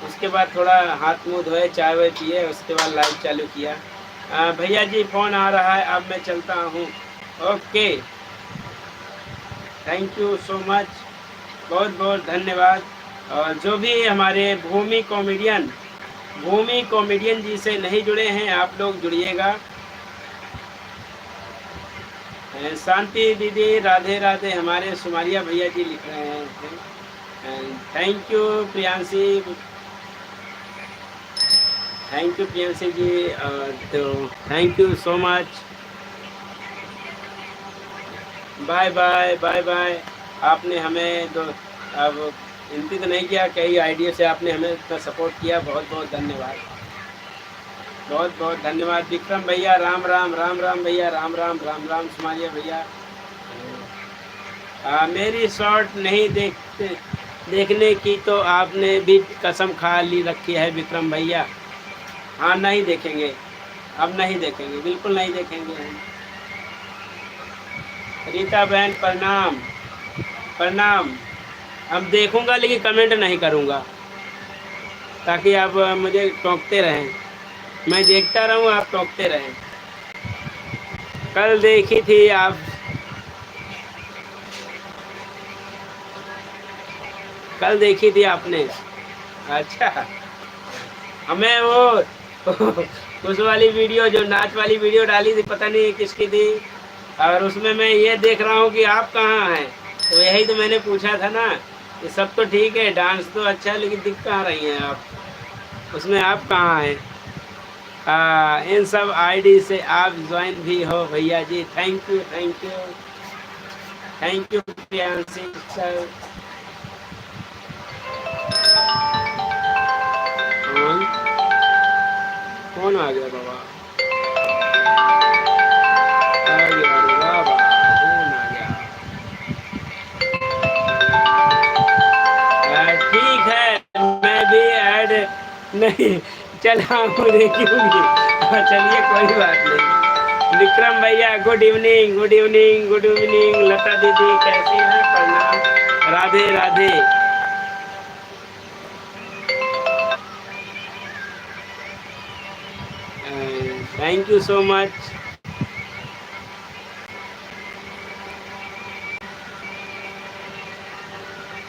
उसके बाद थोड़ा हाथ मुँह धोए, चाय वाय पिए, उसके बाद लाइव चालू किया। भैया जी फ़ोन आ रहा है, अब मैं चलता हूँ। Okay thank you so much. बहुत बहुत धन्यवाद। और जो भी हमारे भूमि कॉमेडियन जी से नहीं जुड़े हैं, आप लोग जुड़िएगा। शांति दीदी राधे राधे, हमारे सुमारिया भैया जी लिख रहे हैं। Thank you Priyanshi, thank you Priyanshi ji. तो thank you so much. Bye bye bye bye. आपने हमें अब गिनती तो नहीं किया, कई आइडिया से आपने हमें इतना सपोर्ट किया, बहुत बहुत धन्यवाद। बहुत बहुत धन्यवाद विक्रम भैया, राम राम राम राम भैया, राम राम राम राम सुमारिया भैया। मेरी शॉर्ट नहीं देखने की तो आपने भी कसम खा ली रखी है विक्रम भैया। हाँ नहीं देखेंगे, अब नहीं देखेंगे, बिल्कुल नहीं देखेंगे हम। रीता बहन प्रणाम प्रणाम। अब देखूंगा लेकिन कमेंट नहीं करूंगा, ताकि आप मुझे टोकते रहें। मैं देखता रहूं, आप टोकते रहें। कल देखी थी आप, कल देखी थी आपने? अच्छा, हमें वो उस वाली वीडियो जो नाच वाली वीडियो डाली थी, पता नहीं किसकी थी, और उसमें मैं ये देख रहा हूँ कि आप कहाँ हैं। तो यही तो मैंने पूछा था ना, ये सब तो ठीक है, डांस तो अच्छा है, लेकिन दिख कहाँ रही हैं आप, उसमें आप कहाँ हैं? इन सब आईडी से आप ज्वाइन भी हो भैया जी, thank you thank you thank you Priyanshi sir. कौन आ गया बाबा? आ गया बाबा, कौन आ गया? ठीक है, मैं भी ऐड नहीं चला हूँ, देखूंगी। चलिए कोई बात नहीं। विक्रम भैया good evening good evening good evening. Lata दीदी कैसी हैं? प्रणाम, Radhe Radhe. Thank you so much.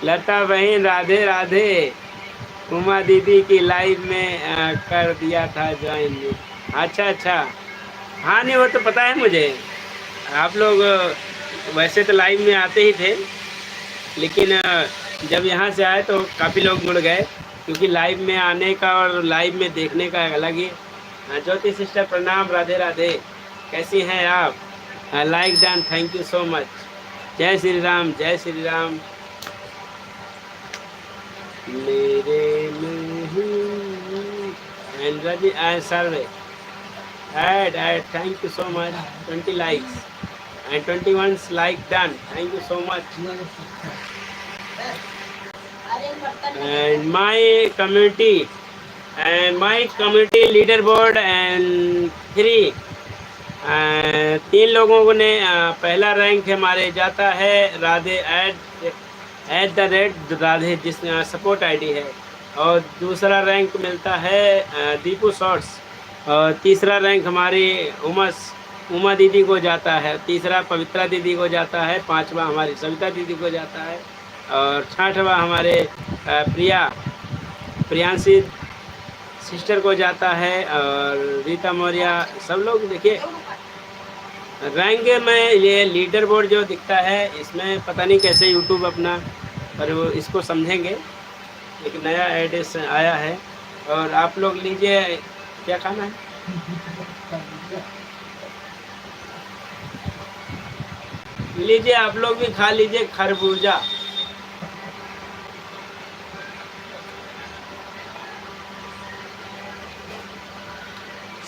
Lata बहन राधे राधे। उमा दीदी की लाइव में कर दिया था ज्वाइन। अच्छा अच्छा, हाँ नहीं वो तो पता है मुझे, आप लोग वैसे तो लाइव में आते ही थे, लेकिन जब यहाँ से आए तो काफ़ी लोग जुड़ गए, क्योंकि लाइव में आने का और लाइव में देखने का अलग ही। ज्योति सिस्टर प्रणाम, राधे राधे, कैसी हैं आप? Like done, thank you so much. जय श्री राम जय श्री राम। मेरे एंड रवि सर्वे ad thank you so much. 20 likes and 21 like done, thank you so much। and my community leaderboard and 3 लोगों ने पहला रैंक हमारे जाता है राधे @ राधे, जिस सपोर्ट आईडी है, और दूसरा रैंक मिलता है दीपू शॉर्ट्स, और तीसरा रैंक हमारी उमा दीदी को जाता है, तीसरा पवित्रा दीदी को जाता है, पांचवा हमारी सविता दीदी को जाता है, और छठवां हमारे प्रियांशी सिस्टर को जाता है, और रीता मौर्य। सब लोग देखिए रैंक में ये लीडर बोर्ड जो दिखता है, इसमें पता नहीं कैसे यूट्यूब अपना, पर वो इसको समझेंगे। एक नया एड्रेस आया है, और आप लोग लीजिए, क्या खाना है? लीजिए, आप लोग भी खा लीजिए खरबूजा।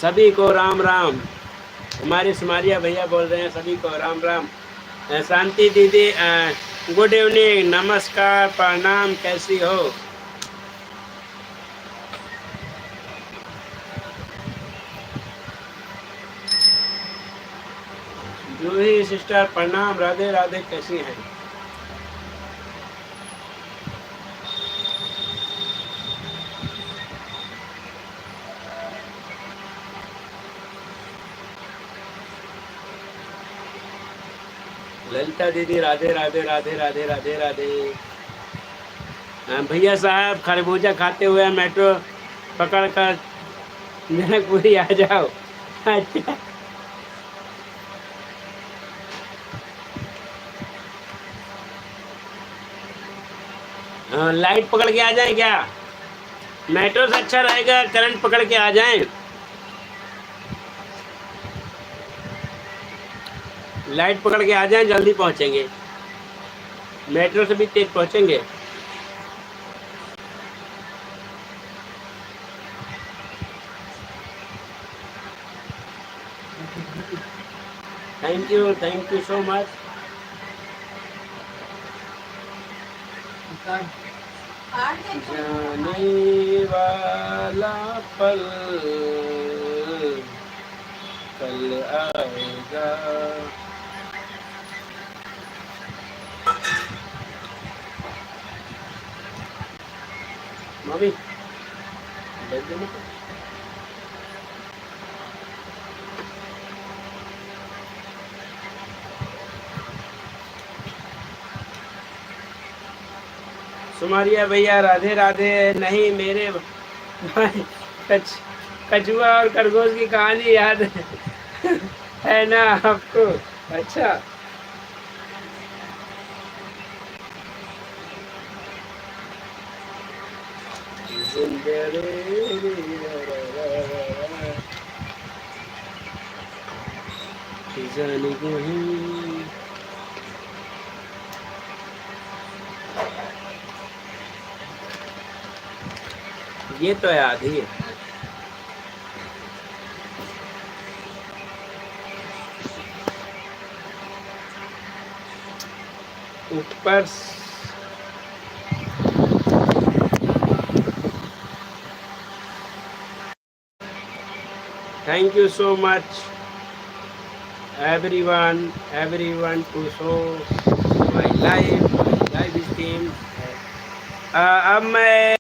सभी को राम राम। हमारे सुमारिया भैया बोल रहे हैं, सभी को राम राम। शांति दीदी गुड इवनिंग, नमस्कार प्रणाम, कैसी हो? जूही सिस्टर प्रणाम, राधे राधे, कैसी हैं? ललिता दीदी राधे राधे राधे राधे राधे राधे। भैया साहब खरबूजा खाते हुए मेट्रो पकड़ कर जनकपुरी आ जाओ। अच्छा, लाइट पकड़ के आ जाए क्या? मेट्रो से अच्छा रहेगा करंट पकड़ के आ जाएं। लाइट पकड़ के आ जाएं, जल्दी पहुंचेंगे। मेट्रो से भी तेज पहुंचेंगे। Thank you so much. जाने वाला पल कल आएगा। मम्मी भेज दो मुझे। सुमारिया भैया राधे राधे। नहीं मेरे भाई, कच कछुआ और खरगोश की कहानी याद है ना आपको? अच्छा, जाने को ही। ये तो याद ही है। ऊपर thank you so much everyone to show my live stream। अब मैं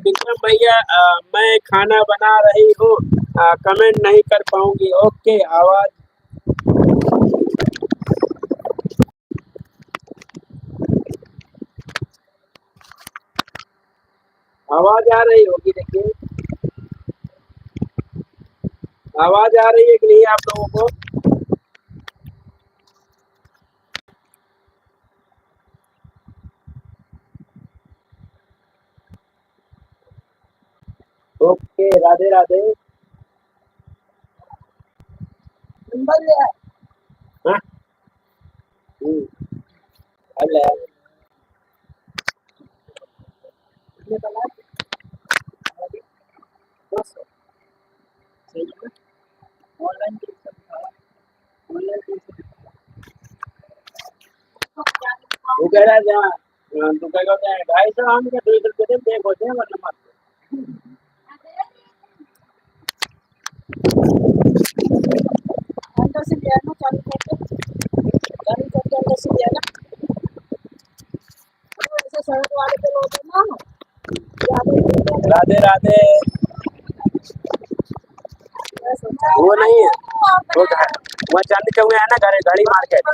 विक्रम भैया, मैं खाना बना रही हूँ, कमेंट नहीं कर पाऊंगी। ओके, आवाज आ रही होगी, देखिए आवाज आ रही है कि नहीं आप लोगों को? ओके, राधे राधे। नंबर है। हाँ? हम्म, हेलो। कितने का है? बस, सही है। ऑनलाइन देख सकता है, ऑनलाइन देख सकता है। वो कह रहा है जहाँ तो क्या कहते हैं 250 हम के 2 रुपये दे होते हैं वरना मत। अंदर से लिया ना, चालू करके अंदर से लिया ना। ऐसे सड़क वाले पे लोग हैं ना। राधे राधे। वो नहीं है, वो वहाँ चांदी चौक में है ना घड़ी मार्केट।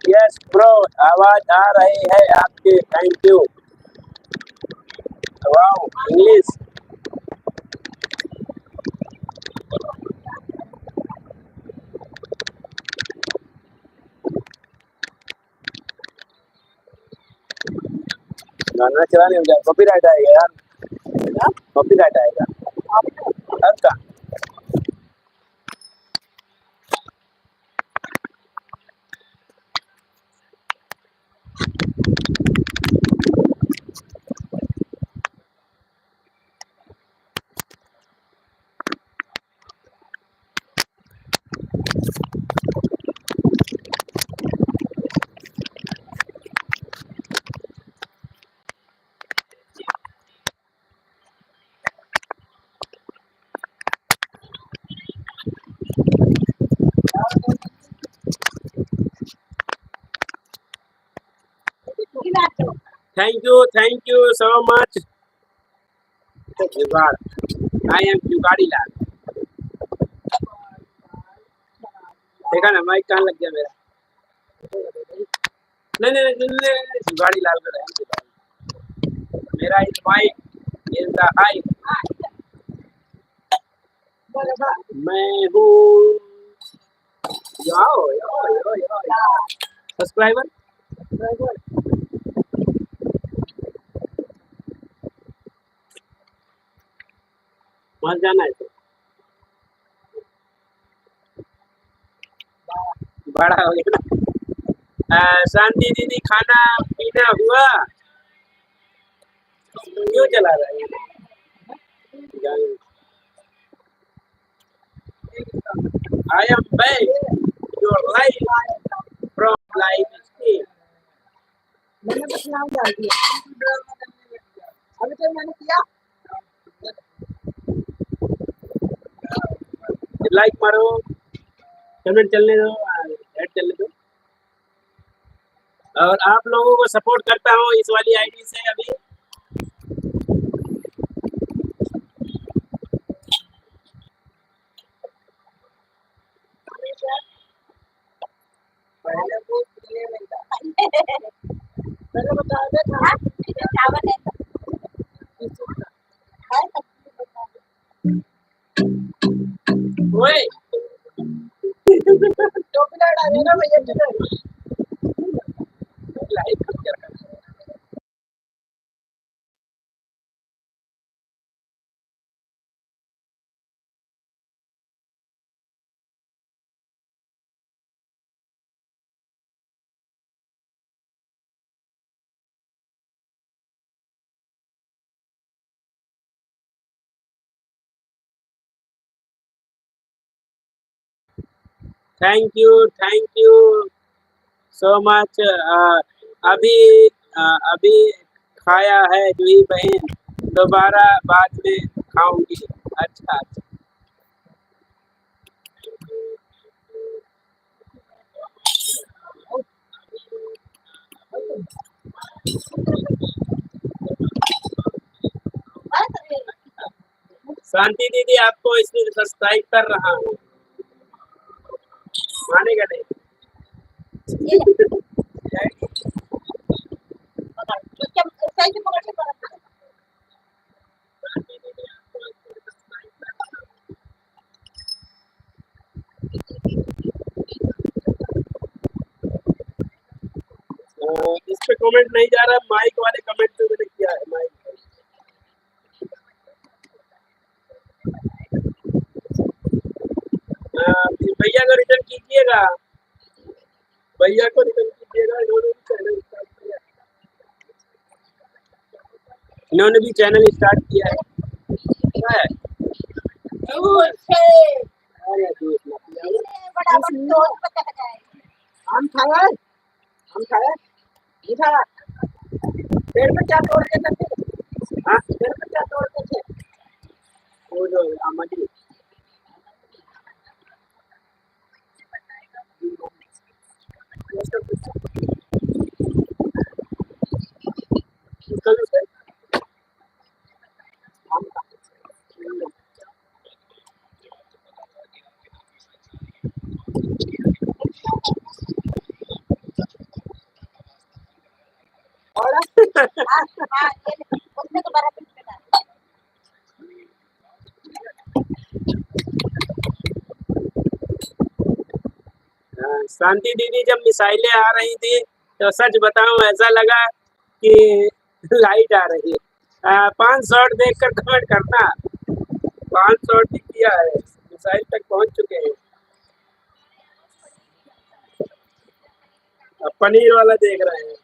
यस ब्रो, आवाज आ रही है आपकी। Thank you. Wow, English. गाना चला नहीं होगा, कॉपीराइट आएगा यार, कॉपीराइट आएगा आपका। Thank you so much. जुगाड़, I am जुगाड़ी लाल। देखा ना माइक कहाँ लग गया मेरा? नहीं, जुगाड़ी लाल का रहने दो। मेरा इस माइक is the hype। मैं हूँ सब्सक्राइबर। वहाँ जाना है तो बड़ा हो गया ना। शांति दीदी खाना पीना हुआ? क्यों चला रहा है? I am back your life from life stage। मैंने बस नाम डाल दिया, अभी तो मैंने किया। लाइक मारो, कमेंट चलने दो, ऐड चलने दो। और आप लोगों को सपोर्ट करता हूँ इस वाली आईडी से अभी। मैंने बता दिया चावल है ओए टोपी डाले ना भैया तुझे। Like thank you so much. अभी अभी खाया है जूही बहन, दोबारा बाद में खाऊंगी। अच्छा अच्छा। शांति दीदी आपको इसमें सब्सक्राइब कर रहा हूँ, मानेगा नहीं। इस पे कमेंट नहीं जा रहा, माइक वाले कमेंट पे मैंने किया है। माइक भैया को रिटर्न कीजिएगा, भैया को रिटर्न कीजिएगा। इन्होंने भी चैनल स्टार्ट किया है। हम खाया मीठा पेड़ पे क्या तोड़ के थे? हाँ पेड़ पे क्या तोड़ के थे? वो जो अमली और उसने दोबारा शांति दीदी जब मिसाइलें आ रही थी तो सच बताऊं ऐसा लगा कि लाइट आ रही है। 5 शॉट देखकर कमेंट करना। 5 शॉट किया है, मिसाइल तक पहुंच चुके हैं। अब पनीर वाला देख रहे हैं।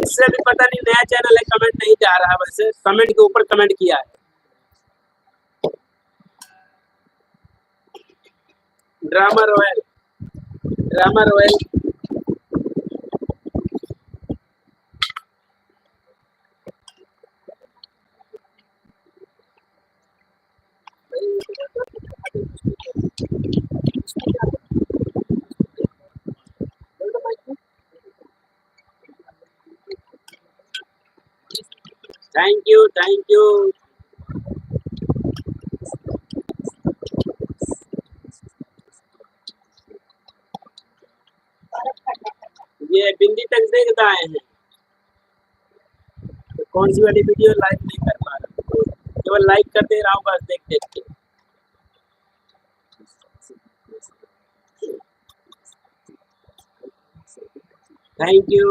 इससे भी पता नहीं नया चैनल है, कमेंट नहीं जा रहा। वैसे कमेंट के ऊपर कमेंट किया है। Drama royal thank you, thank you. ये बिंदी तक देखता है तो कौन सी वाली वीडियो लाइक नहीं कर पा रहा, तो केवल लाइक कर दे रहा हूँ बस देख देख के। Thank you.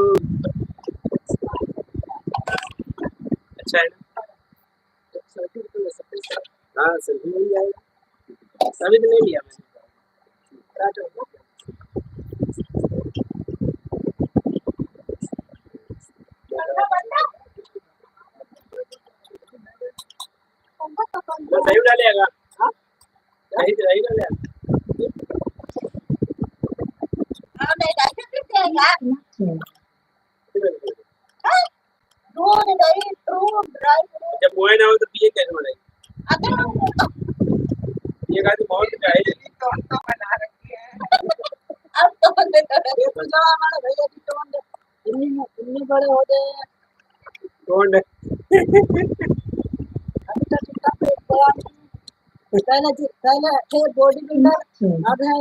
अच्छा है ना? हाँ सही मिल जाएगा, सभी तो ले लिया मैंने। तो सही डालेगा, सही तो सही डालेगा। जब मोए ना हो तो पिए कैसे बनाई? ये गाड़ी तो बहुत चाहिए। इतनी बड़े हो गए कौन है? पहले थे बॉडी बिल्डर, अब है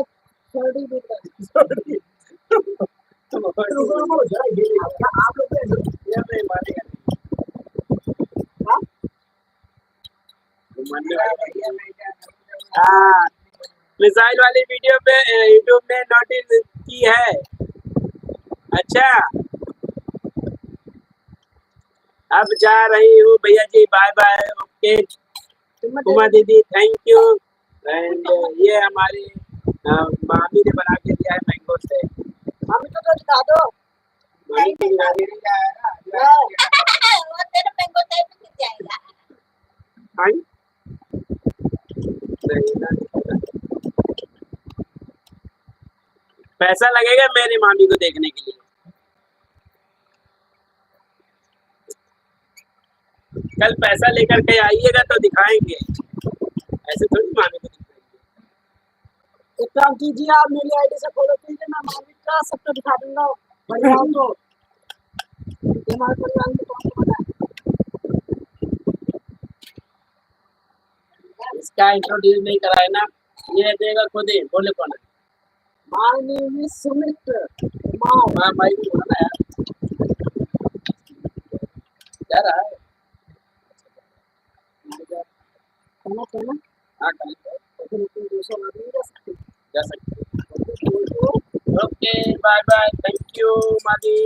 बॉडी बिल्डर। हाँ, मिसाइल वाली वीडियो पे यूट्यूब ने नोटिस की है। अच्छा, अब जा रही हूँ भैया जी, बाय बाय। ओके उमा दीदी, थैंक यू। एंड ये हमारी मामी ने बना के दिया है मैंगो से। मामी तो दिखा दो। मामी को दिखा दे। वो तेरे मैंगो टाइप में दिख जाएगा। हाँ? नहीं ना। पैसा लगेगा मेरी मामी को देखने के लिए। कल पैसा लेकर के आइएगा तो दिखाएंगे, ऐसे थोड़ी मामी को दिखाएंगे। एक काम कीजिए, आप मेरी आईडी से फॉलो कीजिए, मैं मामी का सबको दिखा दूंगा परिवार को। हमारे परिवार में कौन कौन है? इसका इंट्रोड्यूस नहीं कराए ना, ये देगा खुद ही। बोले कौन है? My name is Sumit Kumar। हाँ भाई बोलना यार, क्या रहा है? कहना कहना हाँ कल फिर 200 आदमी जा सकते। जा सकते। Okay bye bye, thank you Madi.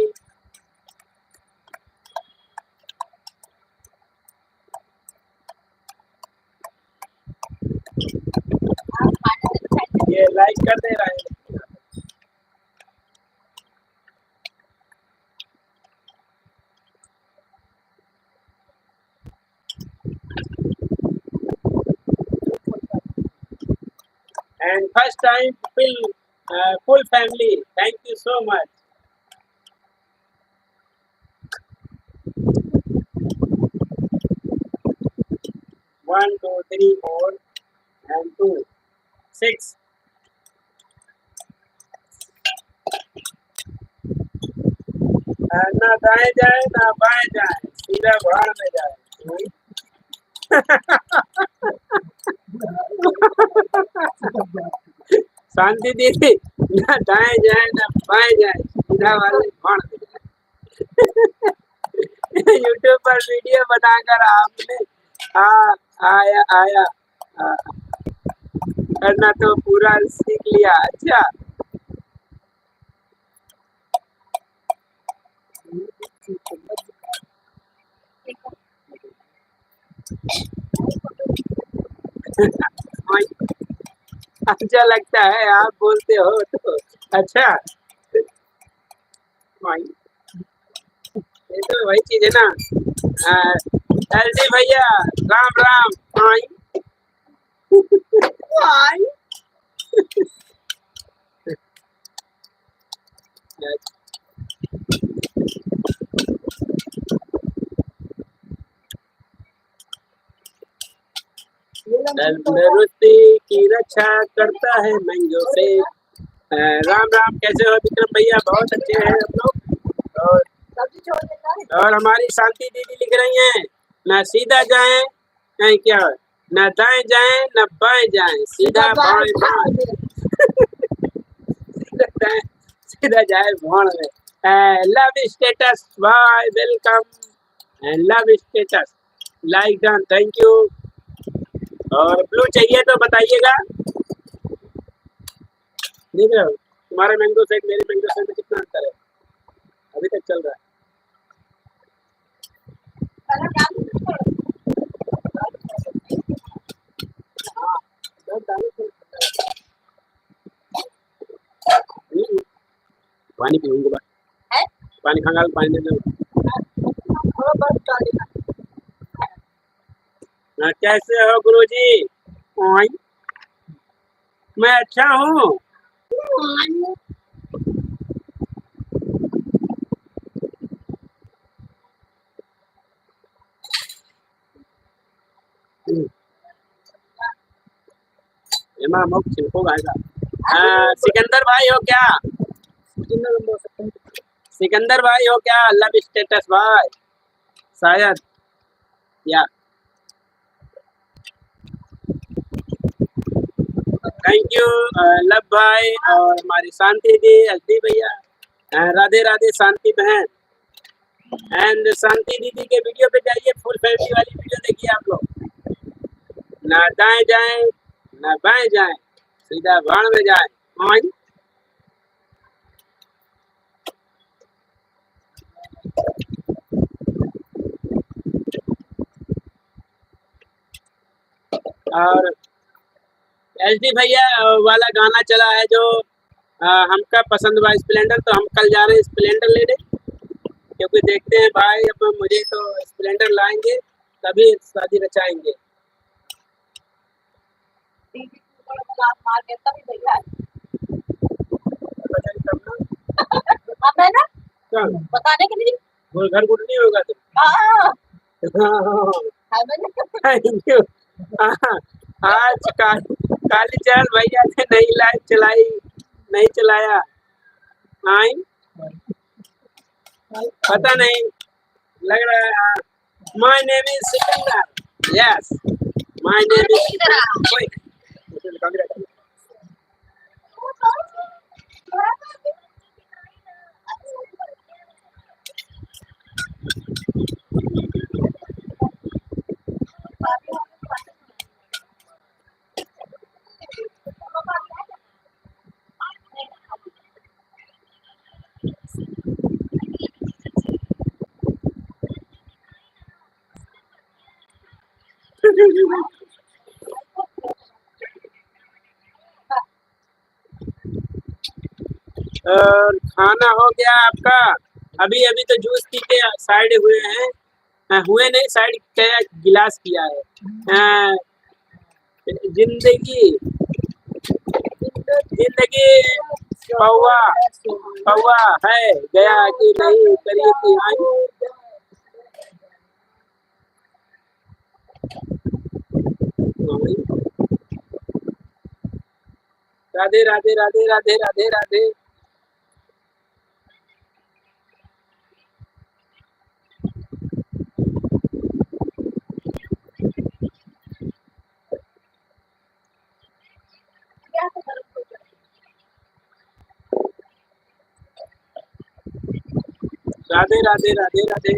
ये लाइक कर दे रहा है। And first time full family, thank you so much. One, two, three, four, and 2, 6. ना दाएं जाए ना बाएं जाए, सीधा भाड़ में जाए। शांति दीदी, ना दाएं जाए ना बाएं जाए, सीधा वाले भाड़ में जाए। यूट्यूब पर वीडियो बनाकर आपने आया करना तो पूरा सीख लिया। अच्छा, अच्छा लगता है आप बोलते हो तो। अच्छा ये तो वही चीज है ना। एलजी भैया राम राम। तंदुरुस्ती की रक्षा करता है मैंगो से। राम राम, कैसे हो विक्रम भैया? बहुत अच्छे हैं हम लोग। और हमारी शांति दीदी लिख रही हैं, ना सीधा जाएं नहीं क्या, ना दाएं जाएं ना बाएं जाएं, सीधा बाएं बाएं सीधा जाएं सीधा जाए भाड़ में। Love status bye welcome and love status like done, thank you. और ब्लू चाहिए तो बताइएगा। देख रहे हो तुम्हारे मैंगो सेट मेरे मैंगो सेट में कितना अंतर है, अभी तक चल रहा है। पानी पीऊंगा, पानी खाऊंगा, पानी दे दो। कैसे हो गुरुजी? ओए, मैं अच्छा हूँ। सिकंदर भाई हो क्या? सिकंदर भाई हो क्या? लव स्टेटस भाई शायद, या थैंक यू लव भाई और हमारी शांति दी, हल्दी भैया, राधे राधे शांति बहन। एंड शांति दीदी के वीडियो पे जाइए, फुल फैमिली वाली वीडियो देखिए आप लोग। ना दाएं जाएं ना बाएं जाएं, सीधा भाड़ में जाएं। और एसडी भैया वाला गाना चला है जो हमका पसंद हुआ स्प्लेंडर, तो हम कल जा रहे हैं स्प्लेंडर लेने, क्योंकि देखते हैं भाई अब मुझे तो स्प्लेंडर लाएंगे तभी शादी रचाएंगे। बताने के लिए घर गुड नहीं होगा थैंक यू। आज कालीचरण भैया ने नई लाइव नहीं चलाया, आई पता नहीं लग रहा है। My name is Sikandar, yes my name is और खाना हो गया आपका? अभी अभी तो जूस पी के साइड हुए हैं, हुए नहीं साइड क्या गिलास किया है। जिंदगी जिंदगी पौवा पौवा है गया कि नहीं करिए कि आई। राधे राधे राधे राधे राधे राधे। राधे राधे राधे राधे।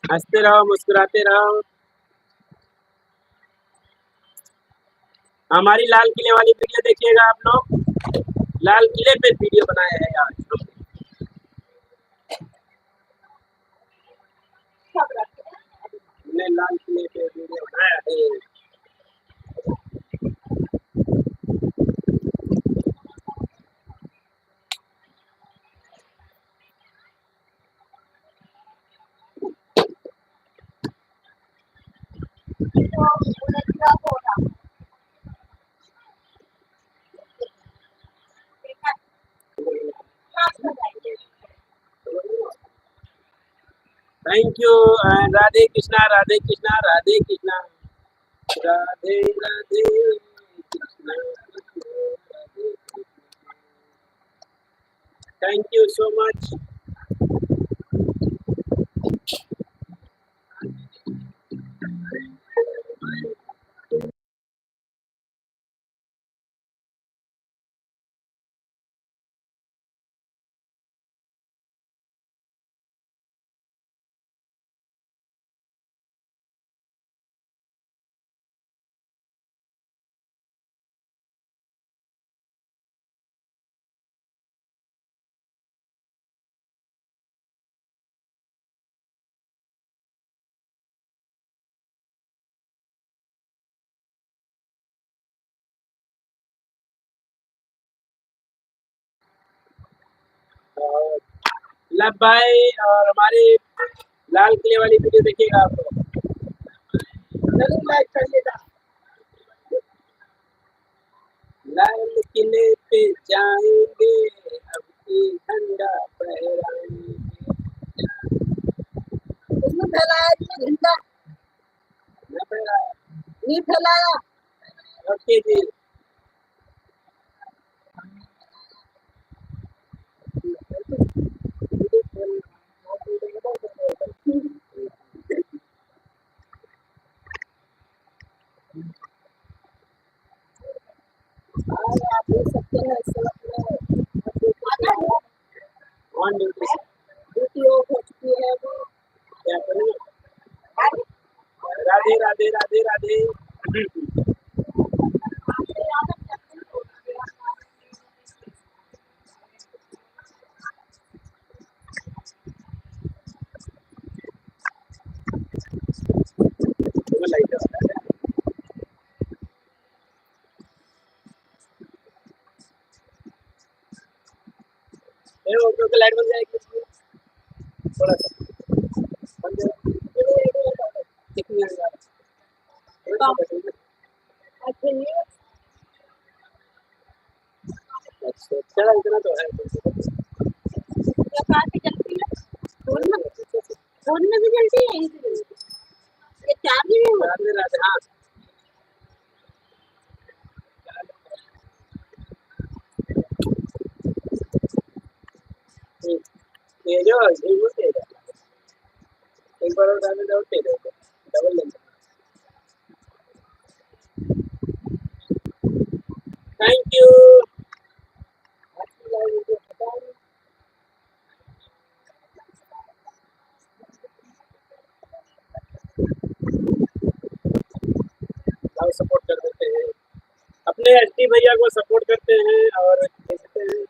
हंसते रहो मुस्कुराते रहो। हमारी लाल किले वाली वीडियो देखिएगा आप लोग, लाल किले पे वीडियो बनाया है आज हमने, लाल किले पे वीडियो बनाया है। Thank you. Radhe Krishna Radhe Krishna Radhe Krishna Radhe Radhe Krishna Radhe. Thank you so much. और लब भाई और हमारी लाल किले वाली वीडियो देखिएगा आप लोग। जरूर लाइक करिएगा। लाल किले पे जाएंगे अब की झंडा फहराएंगे। उसने फैलाया कि झंडा न फहराया। नहीं फैलाया। ओके जी। और आप देख सकते हैं इस वक्त ऑन ड्यूटी से ड्यूटी ऑफ हो चुकी है वो। क्या करें। राधे राधे राधे राधे। तुम्हें लाइट है। लाइट बन जाएगी थोड़ा सा बंद कितनी आ अच्छा चला इतना तो है। कहाँ से चलती है? फोन में भी चलती है ये चार्ज भी हुआ। राधे राधे। हाँ ये जो तेज है। एक बार और डालने जाओ तेज है डबल लेंगे। Thank you. आप सपोर्ट कर देते हैं अपने एसटी भैया को सपोर्ट करते हैं और देखते हैं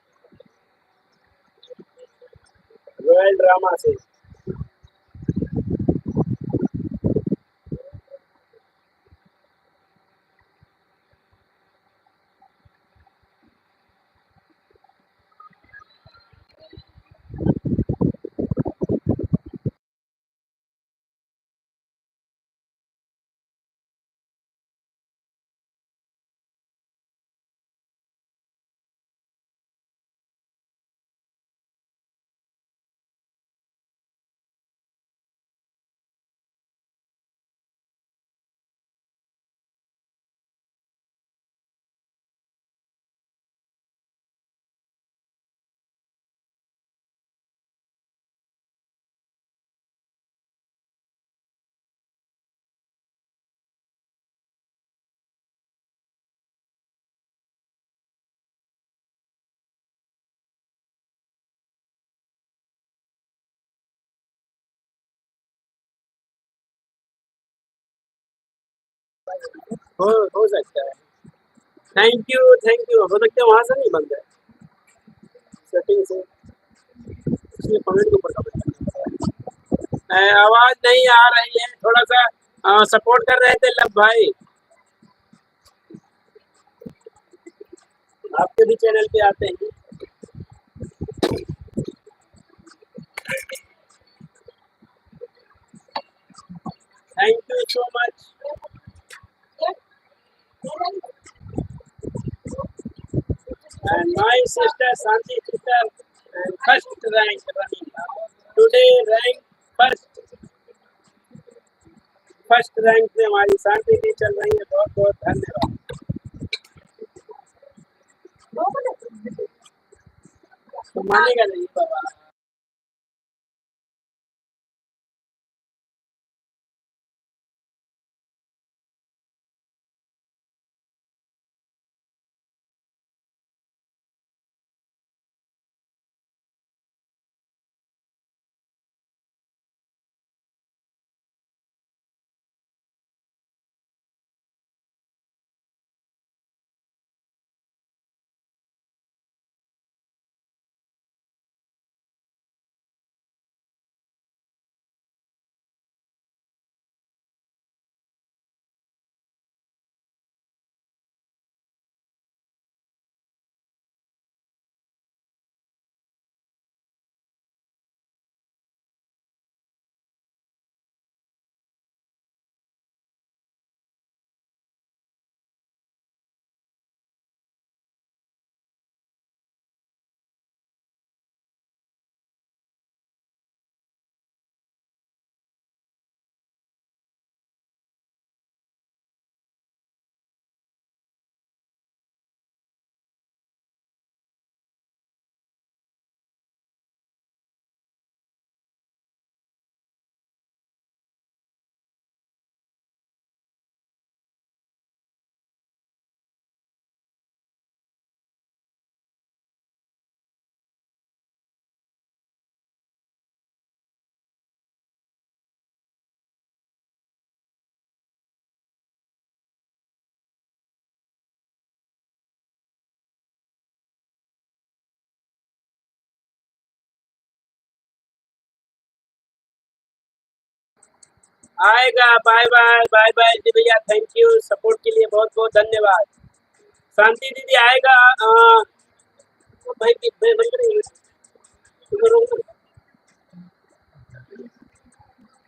रॉयल ड्रामा से। हो सकता है। थैंक यू हो सकता है वहाँ से नहीं बनता है सेटिंग से इसलिए कमेंट के ऊपर कमेंट करना है। आवाज नहीं आ रही है थोड़ा सा सपोर्ट कर रहे थे लब भाई। आपके भी चैनल पे आते हैं। Thank you so much. And my sister Santi sister and first rank running. Today rank first rank में हमारी शांति भी चल रही है। बहुत बहुत धन्यवाद। तो मानेगा नहीं बाबा। आएगा। बाय बाय बाय बाय जी भैया, थैंक यू सपोर्ट के लिए, बहुत बहुत धन्यवाद। शांति दीदी आएगा। भाई भाई भाई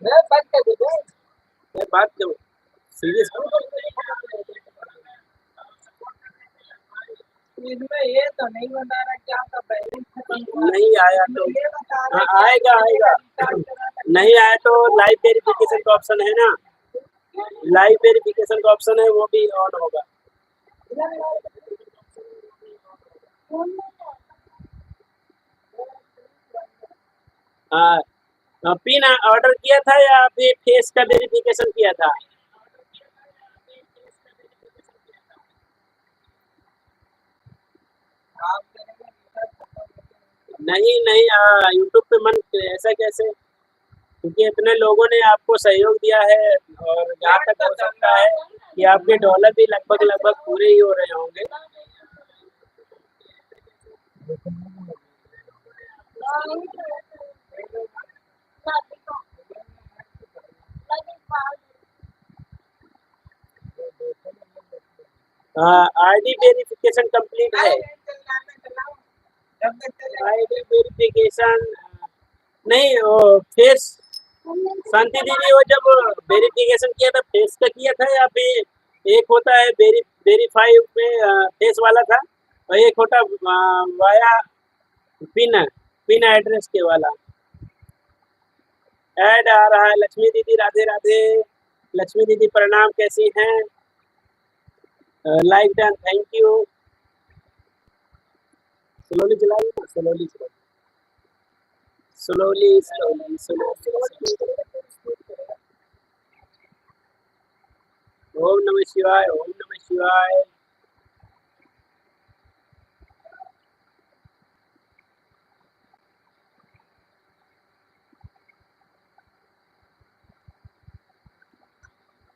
भाई, बात कर दे बात करो सीरियस। इसमें ये तो नहीं बता रहा कि आपका बैलेंस खत्म नहीं आया तो आएगा आएगा। नहीं आया तो लाइव वेरिफिकेशन का ऑप्शन है ना, लाइव वेरिफिकेशन का ऑप्शन है, वो भी ऑन होगा। हाँ, पिन ऑर्डर किया था या अभी फेस का वेरिफिकेशन किया था? नहीं नहीं, यूट्यूब पे मन ऐसा कैसे, क्योंकि इतने लोगों ने आपको सहयोग दिया है, और जहाँ तक हो सकता है कि आपके डॉलर भी लगभग लगभग पूरे ही हो रहे होंगे। आईडी वेरिफिकेशन कंप्लीट है। आईडी वेरिफिकेशन नहीं, वो फेस, शांति दीदी वो जब वेरिफिकेशन किया था फेस का किया था, या फिर एक होता है वेरीफाई में फेस वाला था, और एक होता वाया पिन पिन एड्रेस के वाला। ऐड आ रहा है। लक्ष्मी दीदी राधे राधे। लक्ष्मी दीदी प्रणाम, कैसी हैं? Like done, thank you. Slowly चलाइए ना, स्लोली स्लोली स्लोली स्लोली। ओम नमः शिवाय, ओम नमः शिवाय।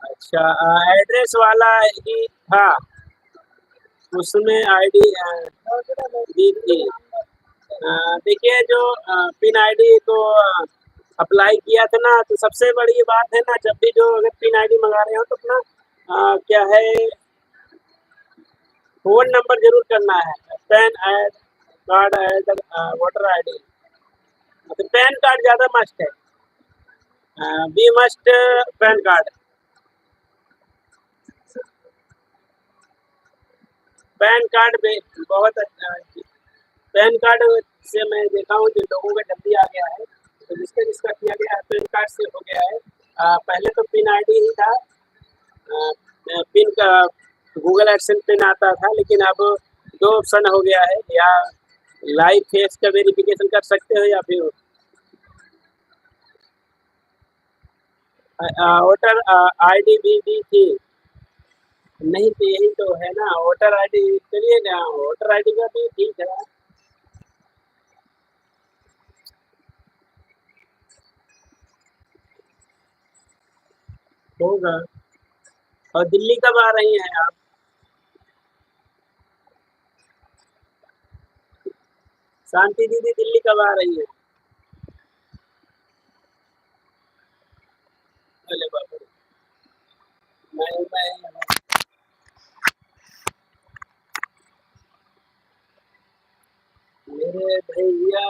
अच्छा, एड्रेस वाला ही था, उसमें आईडी दी थी। देखिए जो पिन आईडी को अप्लाई किया था ना, तो सबसे बड़ी बात है ना, जब भी जो अगर पिन आईडी मंगा रहे हो तो अपना क्या है, फोन नंबर जरूर करना है। पैन ऐड, कार्ड ऐड, वोटर आईडी, तो पैन कार्ड ज़्यादा मस्ट है। Be must PAN card. PAN card बहुत अच्छा है। पैन कार्ड से मैं देखा हूँ जिन लोगों का जल्दी आ गया है, तो जिसका जिसका किया गया है पैन कार्ड से हो गया है। पहले तो पिन आईडी ही था, पिन का गूगल एडसेंस पिन आता था, लेकिन अब दो ऑप्शन हो गया है, या लाइव फेस का वेरिफिकेशन कर सकते हो, या फिर वोटर आईडी भी दी थी। नहीं तो यही तो है ना, वोटर आईडी, चलिए ना वोटर आईडी का भी ठीक है, होगा। और दिल्ली कब आ रही हैं आप? शांति दीदी दिल्ली कब आ रही है? अरे बाप रे, मैं मेरे भैया।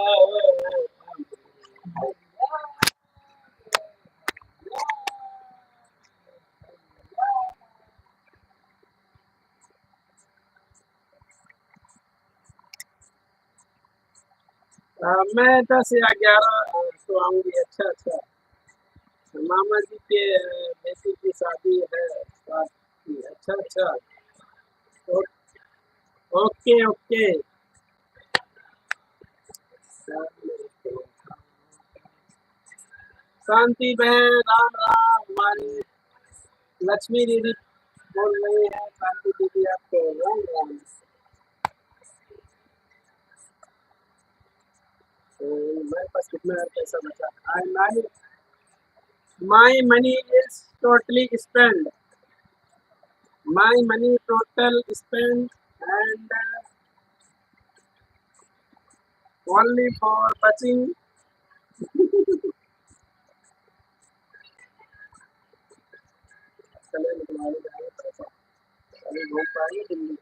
मैं 10 या 11 तो आऊंगी। अच्छा अच्छा, मामा जी के बेटी की शादी है साथ की। अच्छा अच्छा, ओ- ओके ओके। शांति बहन राम राम। हमारी लक्ष्मी दीदी बोल रही है, शांति दीदी आपको राम राम। मेरे पास कितना पैसा बचा? My money is totally spend, my money total spend, and only for बचिंग। चले निकलवा जाएंगे पैसा, अभी घूम पाएंगे दिल्ली,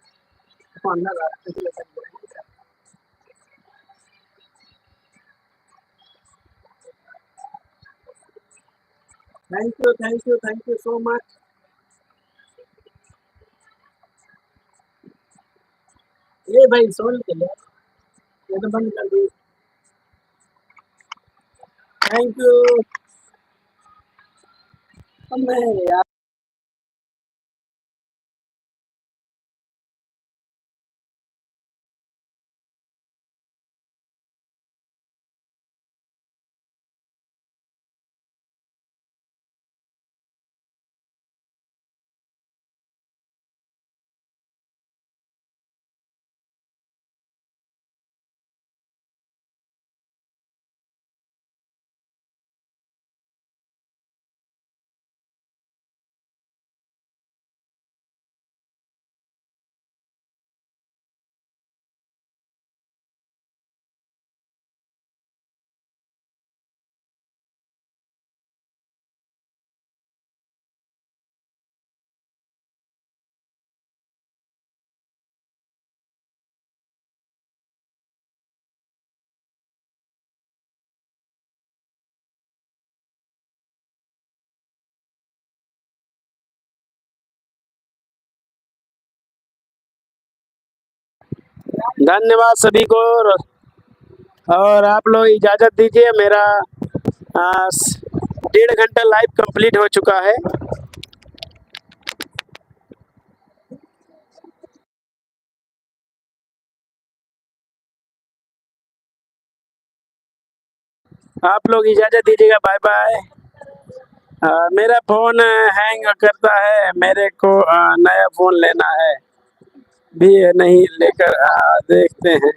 अंदर रास्ते की ऐसा बोलेंगे। Thank you so much. ये भाई सोल के लिए ये तो बंद कर दी। Thank you. मैं यार धन्यवाद सभी को, और आप लोग इजाज़त दीजिए। मेरा 1.5 घंटा लाइव कंप्लीट हो चुका है। आप लोग इजाज़त दीजिएगा, बाय बाय। मेरा फ़ोन हैंग करता है, मेरे को नया फ़ोन लेना है, भी नहीं लेकर देखते हैं।